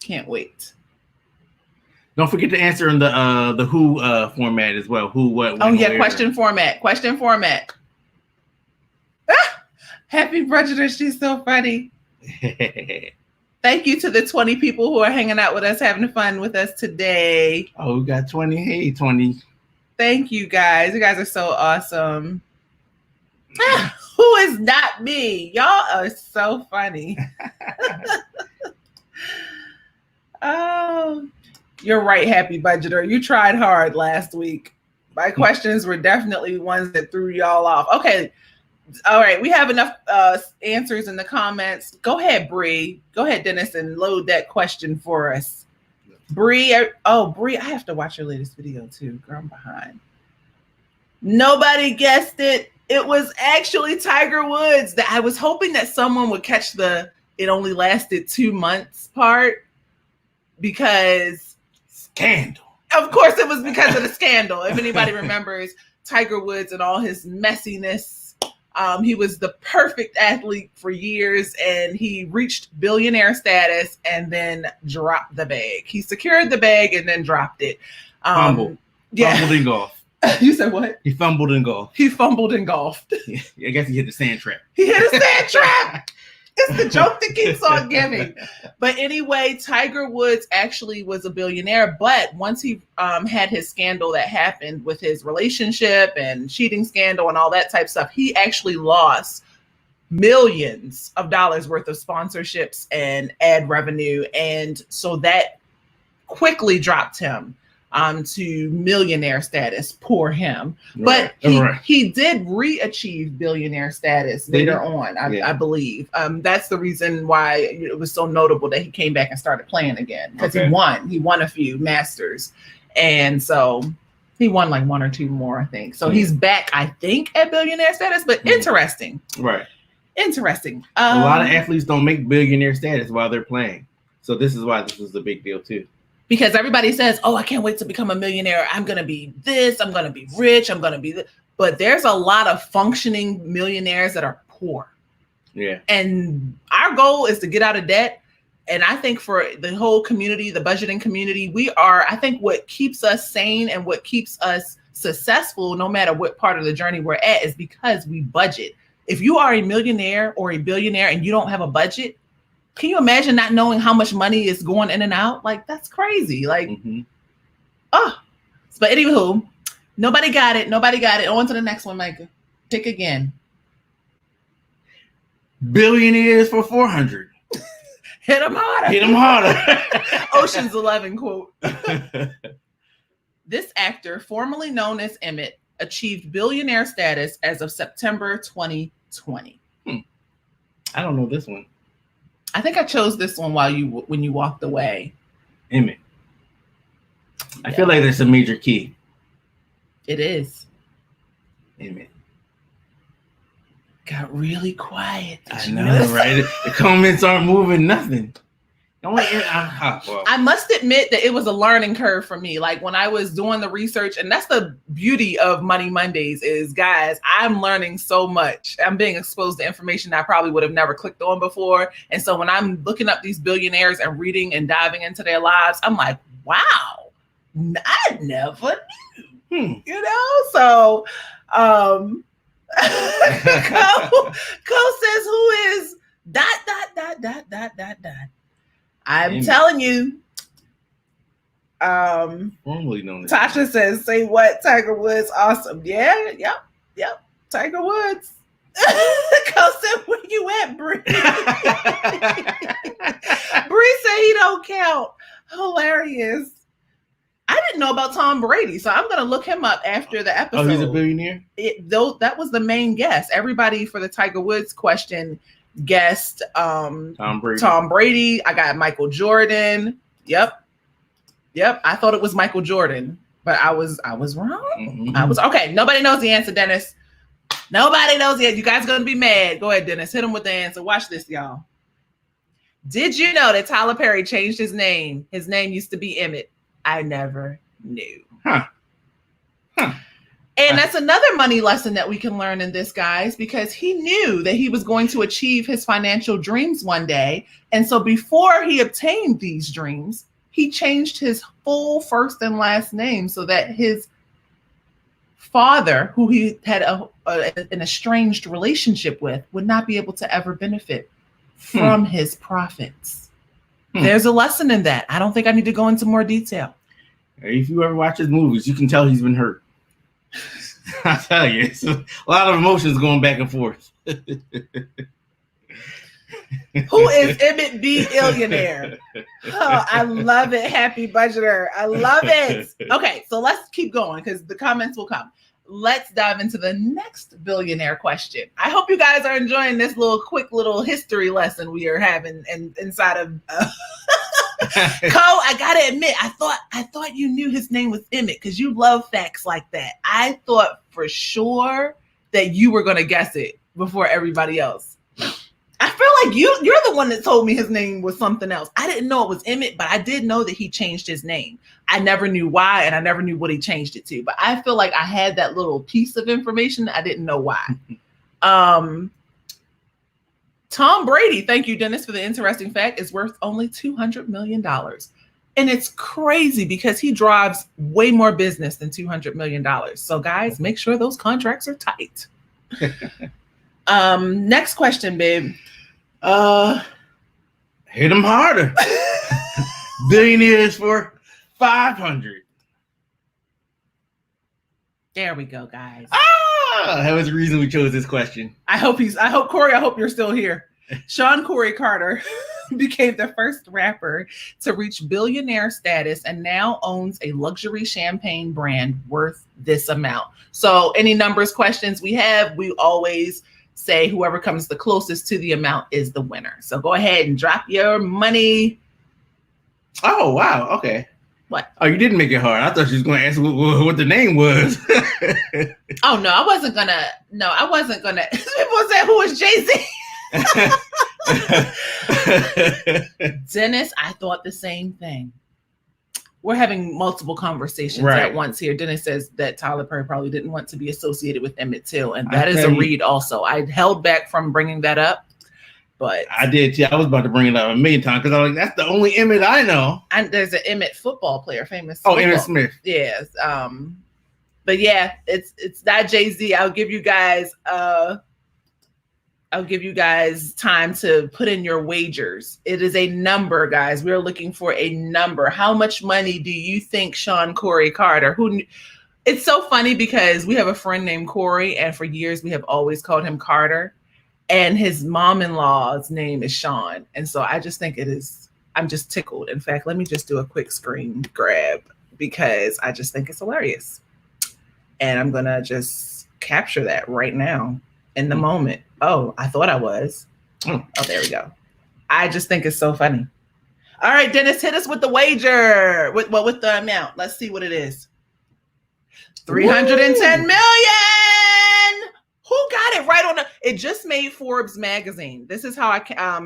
can't wait. Don't forget to answer in the who format as well. Who, what, when, oh yeah, where. Question format. Happy Prejudice, she's so funny. Thank you to the 20 people who are hanging out with us, having fun with us today. Oh, we got 20. Hey, 20. Thank you guys. You guys are so awesome. Who is not me? Y'all are so funny. Oh, you're right, Happy Budgeter. You tried hard last week. My questions were definitely ones that threw y'all off. Okay. All right. We have enough answers in the comments. Go ahead, Bree. Go ahead, Dennis, and load that question for us. Bree. Bree, I have to watch your latest video too. Girl, I'm behind. Nobody guessed it. It was actually Tiger Woods. That I was hoping that someone would catch the "it only lasted 2 months" part because scandal. Of course, it was because of the scandal. If anybody remembers Tiger Woods and all his messiness, he was the perfect athlete for years, and he reached billionaire status and then dropped the bag. He secured the bag and then dropped it. Fumbled in golf. You said what? He fumbled in golf. He fumbled and golfed. I guess he hit the sand trap. He hit a sand trap. It's the joke that keeps on giving. But anyway, Tiger Woods actually was a billionaire, but once he had his scandal that happened with his relationship and cheating scandal and all that type of stuff, he actually lost millions of dollars worth of sponsorships and ad revenue. And so that quickly dropped him to millionaire status. Poor him. But he did re-achieve billionaire status later on, I believe. That's the reason why it was so notable that he came back and started playing again, because he won a few Masters, and so he won like 1 or 2 more, I think. So he's back, I think, at billionaire status. But interesting. Interesting. A lot of athletes don't make billionaire status while they're playing, so this is why this was a big deal too. Because everybody says, oh, I can't wait to become a millionaire. I'm going to be this. I'm going to be rich. I'm going to be this. But there's a lot of functioning millionaires that are poor. Yeah. And our goal is to get out of debt. And I think for the whole community, the budgeting community, I think what keeps us sane and what keeps us successful, no matter what part of the journey we're at, is because we budget. If you are a millionaire or a billionaire and you don't have a budget, can you imagine not knowing how much money is going in and out? Like, that's crazy. Like, but anywho, nobody got it. On to the next one, Micah. Pick again. Billionaires for 400. Hit them harder. Ocean's 11 quote. This actor, formerly known as Emmett, achieved billionaire status as of September 2020. I don't know this one. I think I chose this one when you walked away. Emmett. I feel like there's a major key. It is. Emmett. Got really quiet. I know, right? The comments aren't moving nothing. I must admit that it was a learning curve for me. Like when I was doing the research, and that's the beauty of Money Mondays is, guys, I'm learning so much. I'm being exposed to information I probably would have never clicked on before. And so when I'm looking up these billionaires and reading and diving into their lives, I'm like, wow, I never knew, you know? So, Cole says, who is ... I'm telling you. Formerly known as Tasha says, say what? Tiger Woods, awesome. Yeah, yep. Tiger Woods. Cole said, where you at, Bree? Bree said he don't count. Hilarious. I didn't know about Tom Brady, so I'm going to look him up after the episode. Oh, he's a billionaire? That was the main guess. Everybody for the Tiger Woods question guessed Tom Brady. I got Michael Jordan. Yep. I thought it was Michael Jordan, but I was wrong. I was okay. Nobody knows the answer, Dennis. Nobody knows the answer. You guys are going to be mad. Go ahead, Dennis. Hit him with the answer. Watch this, y'all. Did you know that Tyler Perry changed his name? His name used to be Emmett. I never knew. And that's another money lesson that we can learn in this, guys, because he knew that he was going to achieve his financial dreams one day. And so before he obtained these dreams, he changed his full first and last name so that his father, who he had an estranged relationship with, would not be able to ever benefit from his profits. There's a lesson in that. I don't think I need to go into more detail. If you ever watch his movies, you can tell he's been hurt. I tell you, it's a lot of emotions going back and forth. Who is Emmett B. Illionaire? Oh, I love it. Happy budgeter. I love it. Okay, so let's keep going because the comments will come. Let's dive into the next billionaire question. I hope you guys are enjoying this quick little history lesson we are having inside of Cole. I gotta admit, I thought you knew his name was Emmett because you love facts like that. I thought for sure that you were gonna guess it before everybody else. I feel like you're the one that told me his name was something else. I didn't know it was Emmett, but I did know that he changed his name. I never knew why, and I never knew what he changed it to. But I feel like I had that little piece of information. I didn't know why. Tom Brady, thank you, Dennis, for the interesting fact, is worth only $200 million. And it's crazy because he drives way more business than $200 million. So guys, make sure those contracts are tight. Next question, babe. Hit him harder. Billionaires for 500. There we go, guys. That was the reason we chose this question. Corey, I hope you're still here. Sean Corey Carter became the first rapper to reach billionaire status and now owns a luxury champagne brand worth this amount. So any numbers questions we have, we always say whoever comes the closest to the amount is the winner. So go ahead and drop your money. Oh, wow. Okay. What? Oh, you didn't make it hard. I thought you was going to ask what the name was. Oh, no, I wasn't going to. People said, who is Jay-Z? Dennis, I thought the same thing. We're having multiple conversations at once here. Dennis says that Tyler Perry probably didn't want to be associated with Emmett Till, and that is a read also. I held back from bringing that up, but I did too. I was about to bring it up a million times because I was like, that's the only Emmett I know. And there's an Emmett football player, famous. Oh, Emmett Smith. Yes. But yeah, it's not Jay-Z. I'll give you guys time to put in your wagers. It is a number, guys. We're looking for a number. How much money do you think Sean Corey Carter, it's so funny because we have a friend named Corey, and for years we have always called him Carter, and his mom-in-law's name is Sean. And so I just think I'm just tickled. In fact, let me just do a quick screen grab because I just think it's hilarious. And I'm going to just capture that right now in the moment. Oh, I thought I was. Oh, there we go. I just think it's so funny. All right, Dennis, hit us with the wager. With the amount. Let's see what it is. 310 million. Who got it right on the? It just made Forbes magazine. This is how I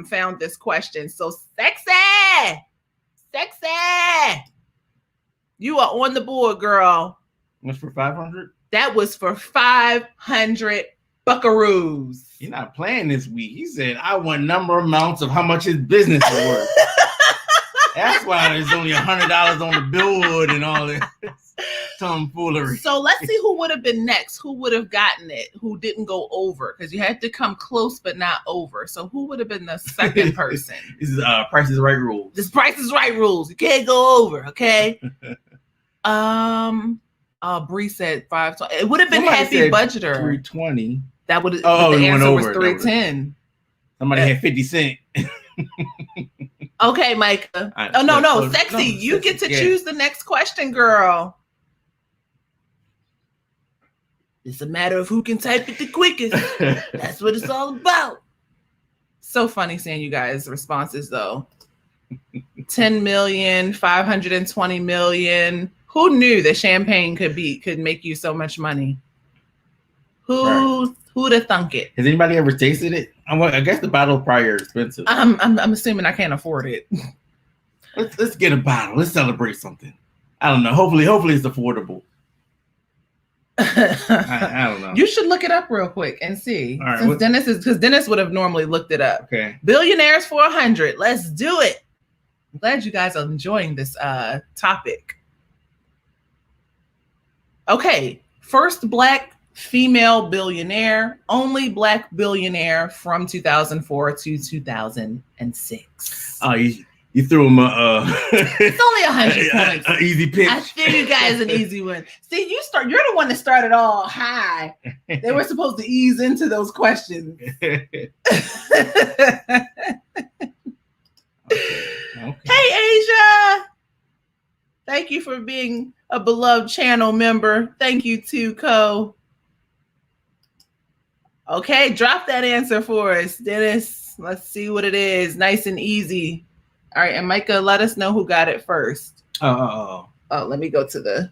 found this question. So sexy. You are on the board, girl. That's for 500. That was for 500 buckaroos. You're not playing this week. He said, I want number amounts of how much his business is worth. That's why there's only $100 on the billboard and all this tomfoolery. So let's see who would have been next. Who would have gotten it? Who didn't go over? Because you had to come close but not over. So who would have been the second person? This is Price is Right rules. This Price is Right rules. You can't go over, okay? Bree said 520. It would have been Somebody Happy Budgeter. 320. That would have. Oh, the answer was over. 310. Somebody had 50 cents. Okay, Micah. No, Sexy. No, you get to choose the next question, girl. It's a matter of who can type it the quickest. That's what it's all about. So funny seeing you guys' responses, though. 10 million, 520 million. Who knew that champagne could make you so much money? Who'd have thunk it? Has anybody ever tasted it? I guess the bottle probably are expensive. I'm assuming I can't afford it. Let's get a bottle. Let's celebrate something. I don't know. Hopefully it's affordable. I don't know. You should look it up real quick and see. All right, Since Dennis would have normally looked it up. Okay. Billionaires for 100. Let's do it. I'm glad you guys are enjoying this topic. Okay. First Black female billionaire, only Black billionaire from 2004 to 2006. Oh, you threw him it's only 100 points. An easy pitch. I threw you guys an easy one. See, you're the one that started all high. They were supposed to ease into those questions. Okay. Hey, Asia. Thank you for being a beloved channel member. Thank you too, Co. Okay, drop that answer for us, Dennis. Let's see what it is. Nice and easy. All right, and Micah, let us know who got it first. Oh, let me go to the.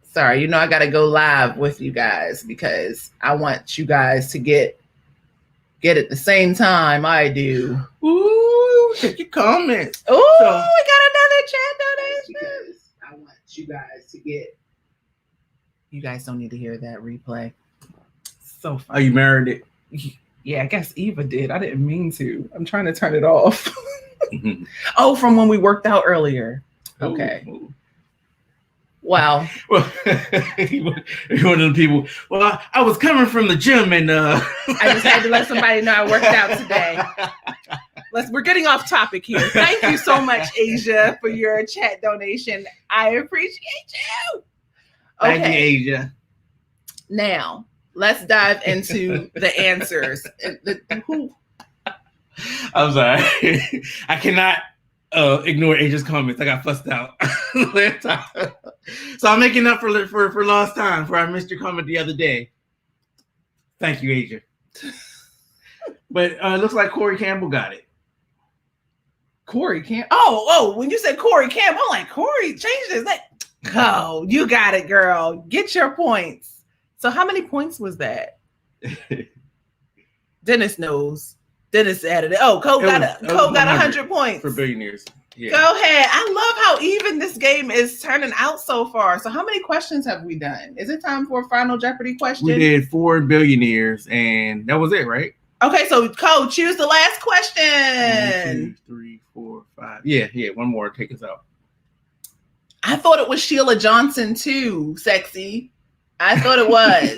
Sorry, I got to go live with you guys because I want you guys to get at the same time I do. Ooh, check your comments. Ooh, we got another chat donation. I want you guys to get. You guys don't need to hear that replay. So funny. Oh, you married it? Yeah, I guess Eva did. I didn't mean to. I'm trying to turn it off. Oh, from when we worked out earlier. Okay. Ooh. Wow. Well, you're one of the people. Well, I was coming from the gym and I just had to let somebody know I worked out today. We're getting off topic here. Thank you so much, Asia, for your chat donation. I appreciate you. Okay. Thank you, Asia. Now, let's dive into the answers. I'm sorry. I cannot ignore Asia's comments. I got fussed out last time. So I'm making up for lost time for I missed your comment the other day. Thank you, Asia. But it looks like Corey Campbell got it. Corey Campbell. Oh, when you said Corey Campbell, I'm like, Corey, change this. Oh, you got it, girl. Get your points. So how many points was that? Dennis knows. Dennis added it. Oh, Cole got 100 points. For billionaires. Yeah. Go ahead. I love how even this game is turning out so far. So how many questions have we done? Is it time for a final Jeopardy question? We did 4 billionaires, and that was it, right? Okay, so Cole, choose the last question. 1, 2, 3, 4, 5. Yeah, one more. Take us out. I thought it was Sheila Johnson too, Sexy. I thought it was.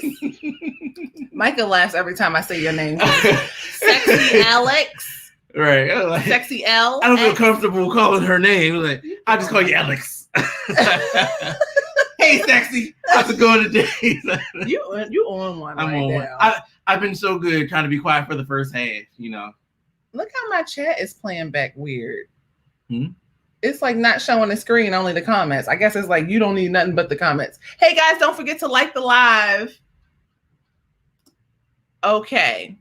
Micah laughs every time I say your name. Sexy Alex. Right. Sexy L. I don't feel comfortable calling her name. Like, I'll just call you Alex. Hey, Sexy. How's it going today? You on one I'm right on now. one. I've been so good trying to be quiet for the first half, Look how my chat is playing back weird. It's like not showing the screen, only the comments. I guess it's like you don't need nothing but the comments. Hey guys, don't forget to like the live. Okay.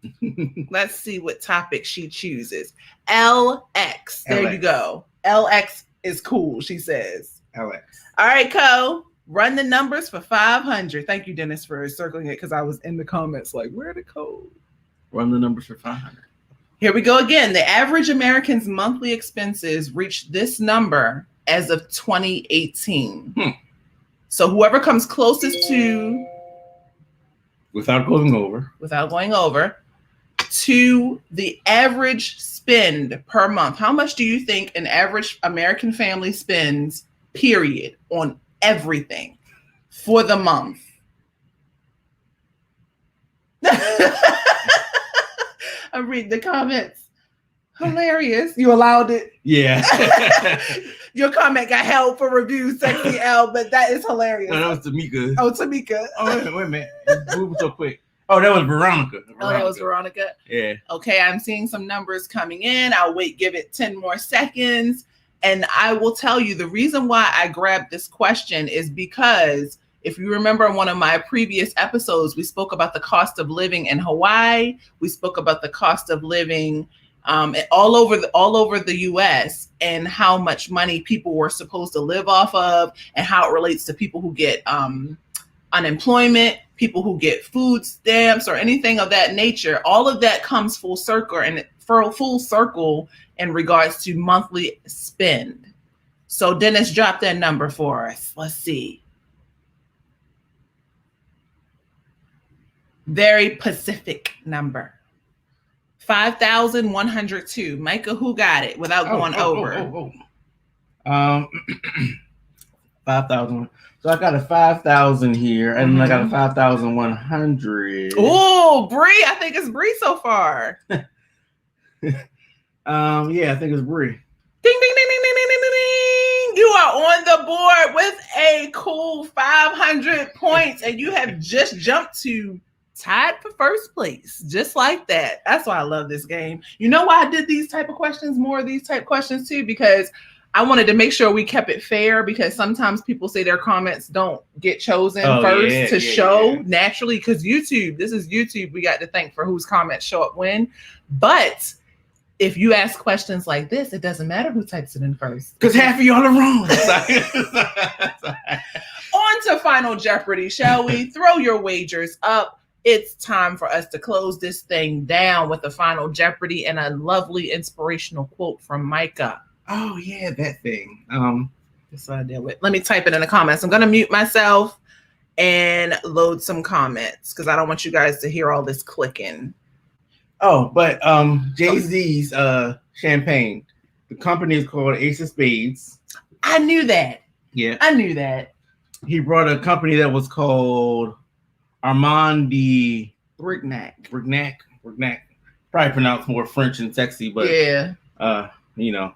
Let's see what topic she chooses. LX. There you go. LX is cool, she says. LX. All right, Co. Run the numbers for 500. Thank you, Dennis, for circling it because I was in the comments like, where the code? Run the numbers for 500. Here we go again. The average American's monthly expenses reached this number as of 2018. So whoever comes closest to, without going over, to the average spend per month. How much do you think an average American family spends, period, on everything for the month? I'm reading the comments. Hilarious. You allowed it? Yeah. Your comment got held for review, Sexy L, but that is hilarious. No, that was Tamika. Oh, Tamika. Oh, wait a minute. It's moving so quick. Oh, that was Veronica. Oh, that was Veronica. Yeah. Okay, I'm seeing some numbers coming in. I'll give it 10 more seconds. And I will tell you the reason why I grabbed this question is because if you remember in one of my previous episodes, we spoke about the cost of living in Hawaii. We spoke about the cost of living all over the U.S. and how much money people were supposed to live off of and how it relates to people who get unemployment, people who get food stamps or anything of that nature. All of that comes full circle in regards to monthly spend. So Dennis, drop that number for us. Let's see. Very Pacific number. 5,102. Micah, who got it without going over? 5,000. So I got a 5,000 here, and I got a 5,100. Oh, Bree! I think it's Bree so far. Yeah, I think it's Bree. Ding, ding, ding, ding, ding, ding, ding, ding! You are on the board with a cool 500 points, and you have just jumped to tied for first place, just like that. That's why I love this game. You know why I did these type of questions, more of these type questions too, because I wanted to make sure we kept it fair, because sometimes people say their comments don't get chosen first to show naturally, because YouTube, this is YouTube, we got to thank for whose comments show up when. But if you ask questions like this, it doesn't matter who types it in first. Because half of y'all are wrong. On to Final Jeopardy, shall we? Throw your wagers up. It's time for us to close this thing down with a Final Jeopardy and a lovely inspirational quote from Micah. Oh yeah, that thing. That's what I deal with. Let me type it in the comments. I'm gonna mute myself and load some comments because I don't want you guys to hear all this clicking. Oh, but Jay-Z's champagne. The company is called Ace of Spades. I knew that. Yeah. I knew that. He brought a company that was called Armand de Brignac. Probably pronounced more French and sexy, but yeah. You know.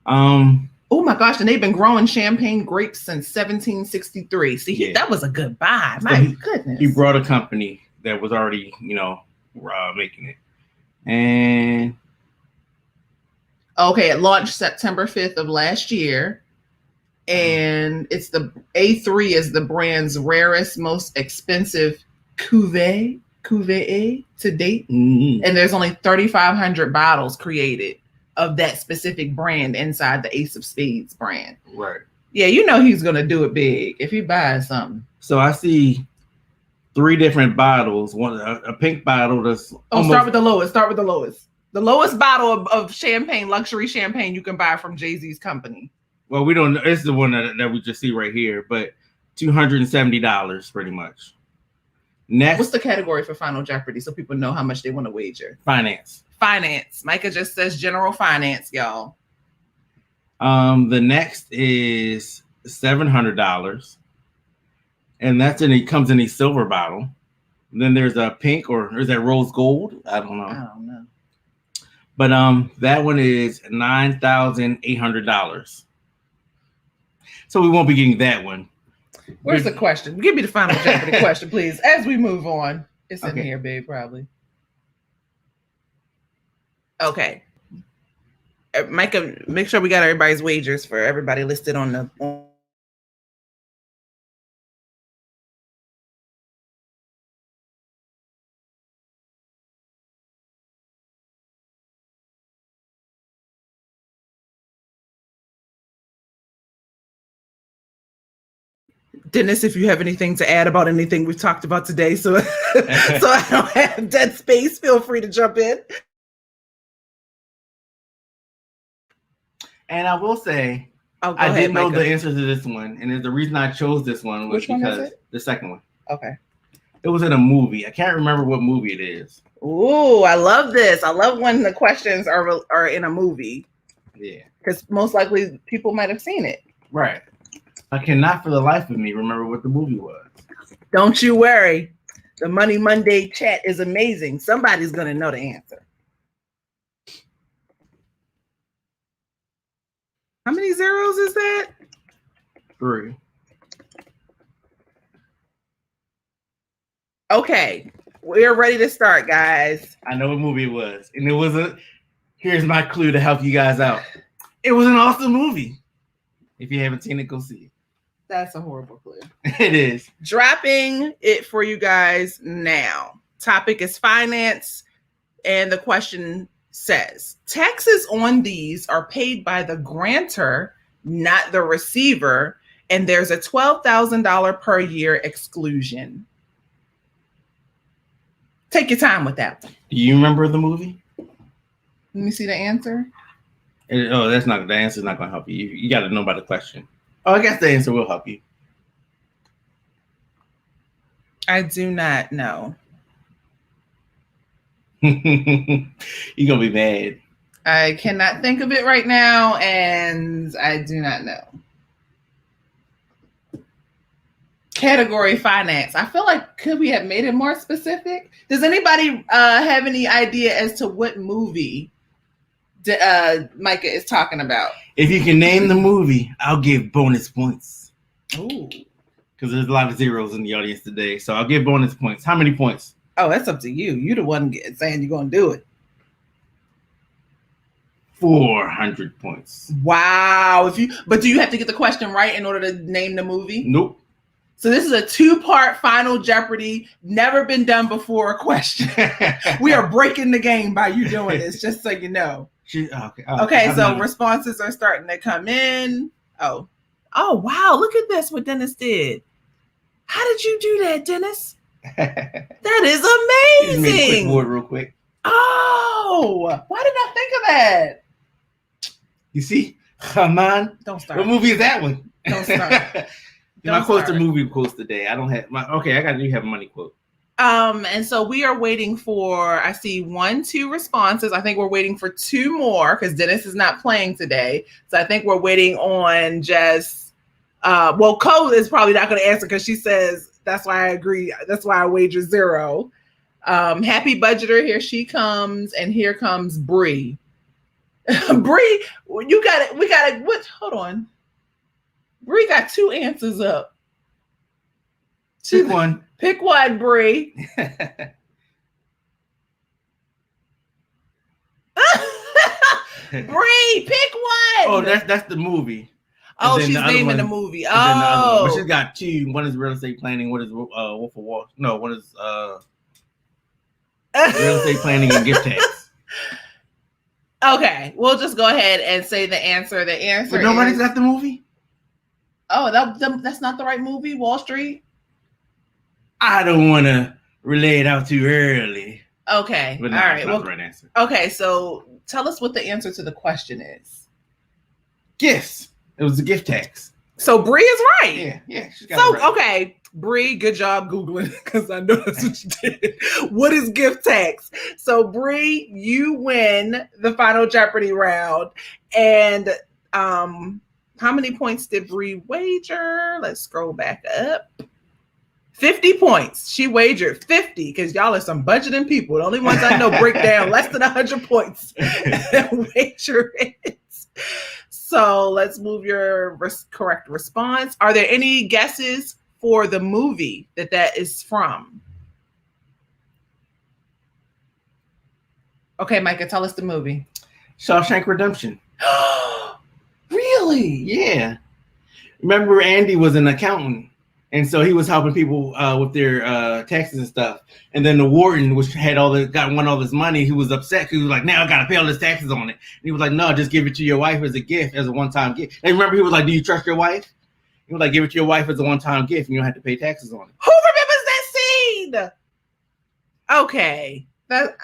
Oh my gosh, and they've been growing champagne grapes since 1763. See, that was a good buy. My goodness. He brought a company that was already, making it. And okay, it launched September 5th of last year. And it's the A3 is the brand's rarest, most expensive cuvee to date. Mm-hmm. And there's only 3,500 bottles created of that specific brand inside the Ace of Spades brand. Right. Yeah, you know he's going to do it big if he buys something. So I see 3 different bottles. One, a pink bottle that's start with the lowest. The lowest bottle of champagne, luxury champagne you can buy from Jay-Z's company. Well, we don't know. It's the one that we just see right here, but $270 pretty much. Next, what's the category for Final Jeopardy so people know how much they want to wager? Finance. Micah just says general finance, y'all. The next is $700, and it comes in a silver bottle. And then there's a pink, or is that rose gold? I don't know. But that one is $9,800. So we won't be getting that one. Where's the question? Give me the Final Jeopardy question, please, as we move on. It's in here, babe, probably. Okay. Micah, make sure we got everybody's wagers for everybody listed on the... Dennis, if you have anything to add about anything we've talked about today, so I don't have dead space, feel free to jump in. And I will say, I didn't know the answer to this one, and the reason I chose this one was because the second one. Okay. It was in a movie. I can't remember what movie it is. Ooh, I love this. I love when the questions are in a movie. Yeah. Because most likely people might have seen it. Right. I cannot for the life of me remember what the movie was. Don't you worry. The Money Monday chat is amazing. Somebody's going to know the answer. How many zeros is that? 3. Okay. We're ready to start, guys. I know what movie it was. And it was here's my clue to help you guys out. It was an awesome movie. If you haven't seen it, go see it. That's a horrible clue. It is. Dropping it for you guys now. Topic is finance. And the question says, taxes on these are paid by the grantor, not the receiver. And there's a $12,000 per year exclusion. Take your time with that one. Do you remember the movie? Let me see the answer. That's not the answer's not gonna help you. You got to know about the question. Oh, I guess the answer will help you. I do not know. You're gonna be mad. I cannot think of it right now, and I do not know. Category finance. I feel like could we have made it more specific? Does anybody have any idea as to what movie Micah is talking about? If you can name the movie, I'll give bonus points. Ooh. Because there's a lot of zeros in the audience today. So I'll give bonus points. How many points? Oh, that's up to you. You're the one saying you're going to do it. 400 points. Wow. But do you have to get the question right in order to name the movie? Nope. So this is a 2-part Final Jeopardy, never been done before question. We are breaking the game by you doing this, just so you know. Okay, so responses are starting to come in. Oh, wow, look at this, what Dennis did. How did you do that, Dennis? That is amazing. Just make a quick board real quick. Oh, why did I think of that? You see? Come on. Don't start. What movie is that one? Don't start. My quotes are movie quotes today. I don't have I do have a money quote. And so we are waiting for, I see 1, 2 responses. I think we're waiting for 2 more because Dennis is not playing today. So I think we're waiting on just, Cole is probably not going to answer because she says, that's why I agree. That's why I wager 0. Happy Budgeter, here she comes. And here comes Bree. Bree, you got it. We got it. What? Hold on. Bree got 2 answers up. Pick one. Pick one, Bree. Bree, pick one. Oh, that's the movie. Oh, she's naming the movie. Oh, but she's got 2. One is real estate planning. One is Wolf of Wall. No, one is real estate planning and gift tax. Okay, we'll just go ahead and say the answer. The answer. But nobody's got the movie. Oh, that's not the right movie. Wall Street. I don't want to relay it out too early. Okay. But all right. Well, the right answer. Okay, so tell us what the answer to the question is. Gifts. It was the gift tax. So Bree is right. Yeah. She's got it right. Okay, Bree, good job Googling because I know that's what you did. What is gift tax? So Bree, you win the Final Jeopardy round. And how many points did Bree wager? Let's scroll back up. 50 points. She wagered 50 because y'all are some budgeting people. The only ones I know break down less than 100 points and wager it. So let's move your correct response. Are there any guesses for the movie that is from? Okay, Micah, tell us the movie. Shawshank Redemption. Really? Yeah. Remember Andy was an accountant. And so he was helping people with their taxes and stuff. And then the warden, which had won all this money, he was upset. He was like, now I got to pay all this taxes on it. And he was like, no, just give it to your wife as a gift, as a one-time gift. And remember, he was like, do you trust your wife? You like give it to your wife as a one-time gift, and you don't have to pay taxes on it. Who remembers that scene? Okay,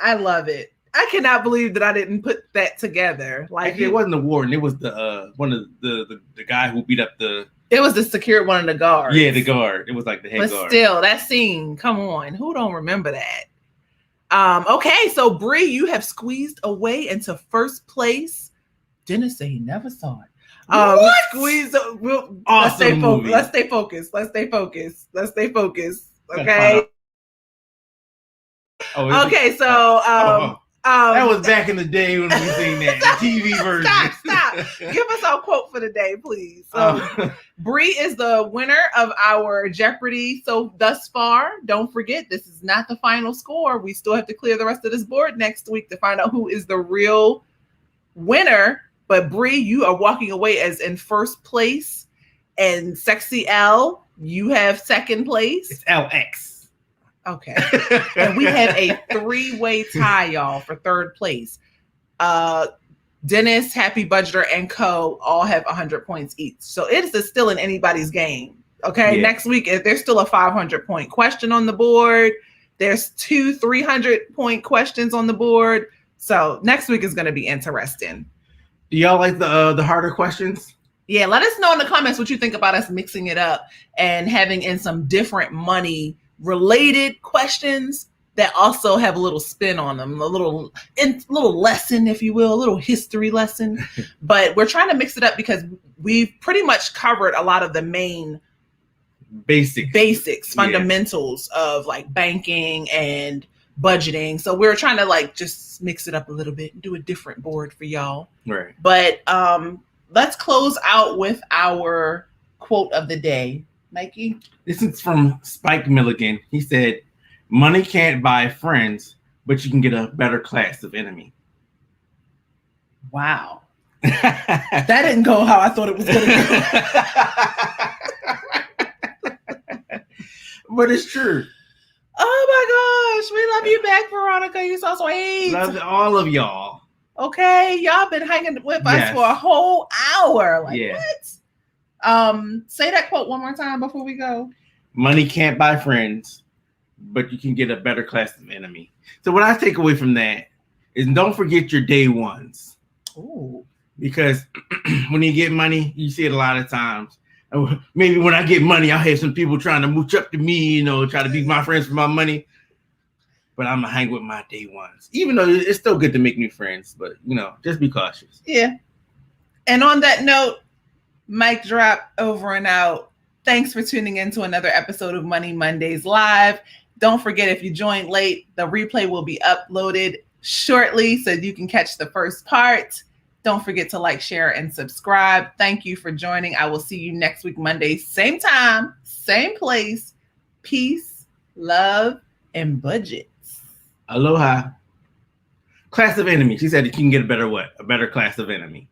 I love it. I cannot believe that I didn't put that together. Like it wasn't the warden; it was the one of the guy who beat up the. It was the secured one of the guards. Yeah, the guard. It was like the head guard. But still, that scene. Come on, who don't remember that? Okay, so Bree, you have squeezed away into first place. Dennis said he never saw it. What? Squeeze. Awesome movie. Let's stay focused. Okay. Okay, so that was back in the day when we seen that the TV version. Stop. Give us our quote for the day, please. So, Bree is the winner of our Jeopardy. So thus far, don't forget, this is not the final score. We still have to clear the rest of this board next week to find out who is the real winner. But Bree, you are walking away as in first place, and Sexy L, you have second place. It's LX. Okay. And we have a 3-way tie, y'all, for third place. Dennis, Happy Budgeter, and Co. all have 100 points each. So it is still in anybody's game. Okay. Yeah. Next week, there's still a 500-point question on the board. There's 2 300-point questions on the board. So next week is going to be interesting. Do y'all like the harder questions? Yeah, let us know in the comments what you think about us mixing it up and having in some different money related questions that also have a little spin on them, a little lesson, if you will, a little history lesson. But we're trying to mix it up because we've pretty much covered a lot of the main basics, fundamentals of like banking and budgeting. So we're trying to like just mix it up a little bit and do a different board for y'all. Right. But let's close out with our quote of the day. Mikey? This is from Spike Milligan. He said, "Money can't buy friends, but you can get a better class of enemy." Wow. That didn't go how I thought it was going to go. But it's true. Oh my gosh. We love you back, Veronica. You're so sweet. Love all of y'all. Okay. Y'all been hanging with us for a whole hour. Like, what? Say that quote one more time before we go. Money can't buy friends, but you can get a better class of enemy. So what I take away from that is don't forget your day ones. Ooh. Because when you get money, you see it a lot of times. Maybe when I get money, I'll have some people trying to mooch up to me, try to be my friends for my money. But I'm going to hang with my day ones. Even though it's still good to make new friends, but, just be cautious. Yeah. And on that note, mic drop, over and out. Thanks for tuning in to another episode of Money Mondays Live. Don't forget, if you joined late, the replay will be uploaded shortly so you can catch the first part. Don't forget to like, share, and subscribe. Thank you for joining. I will see you next week, Monday, same time, same place. Peace, love, and budgets. Aloha. Class of enemy. She said you can get a better class of enemy.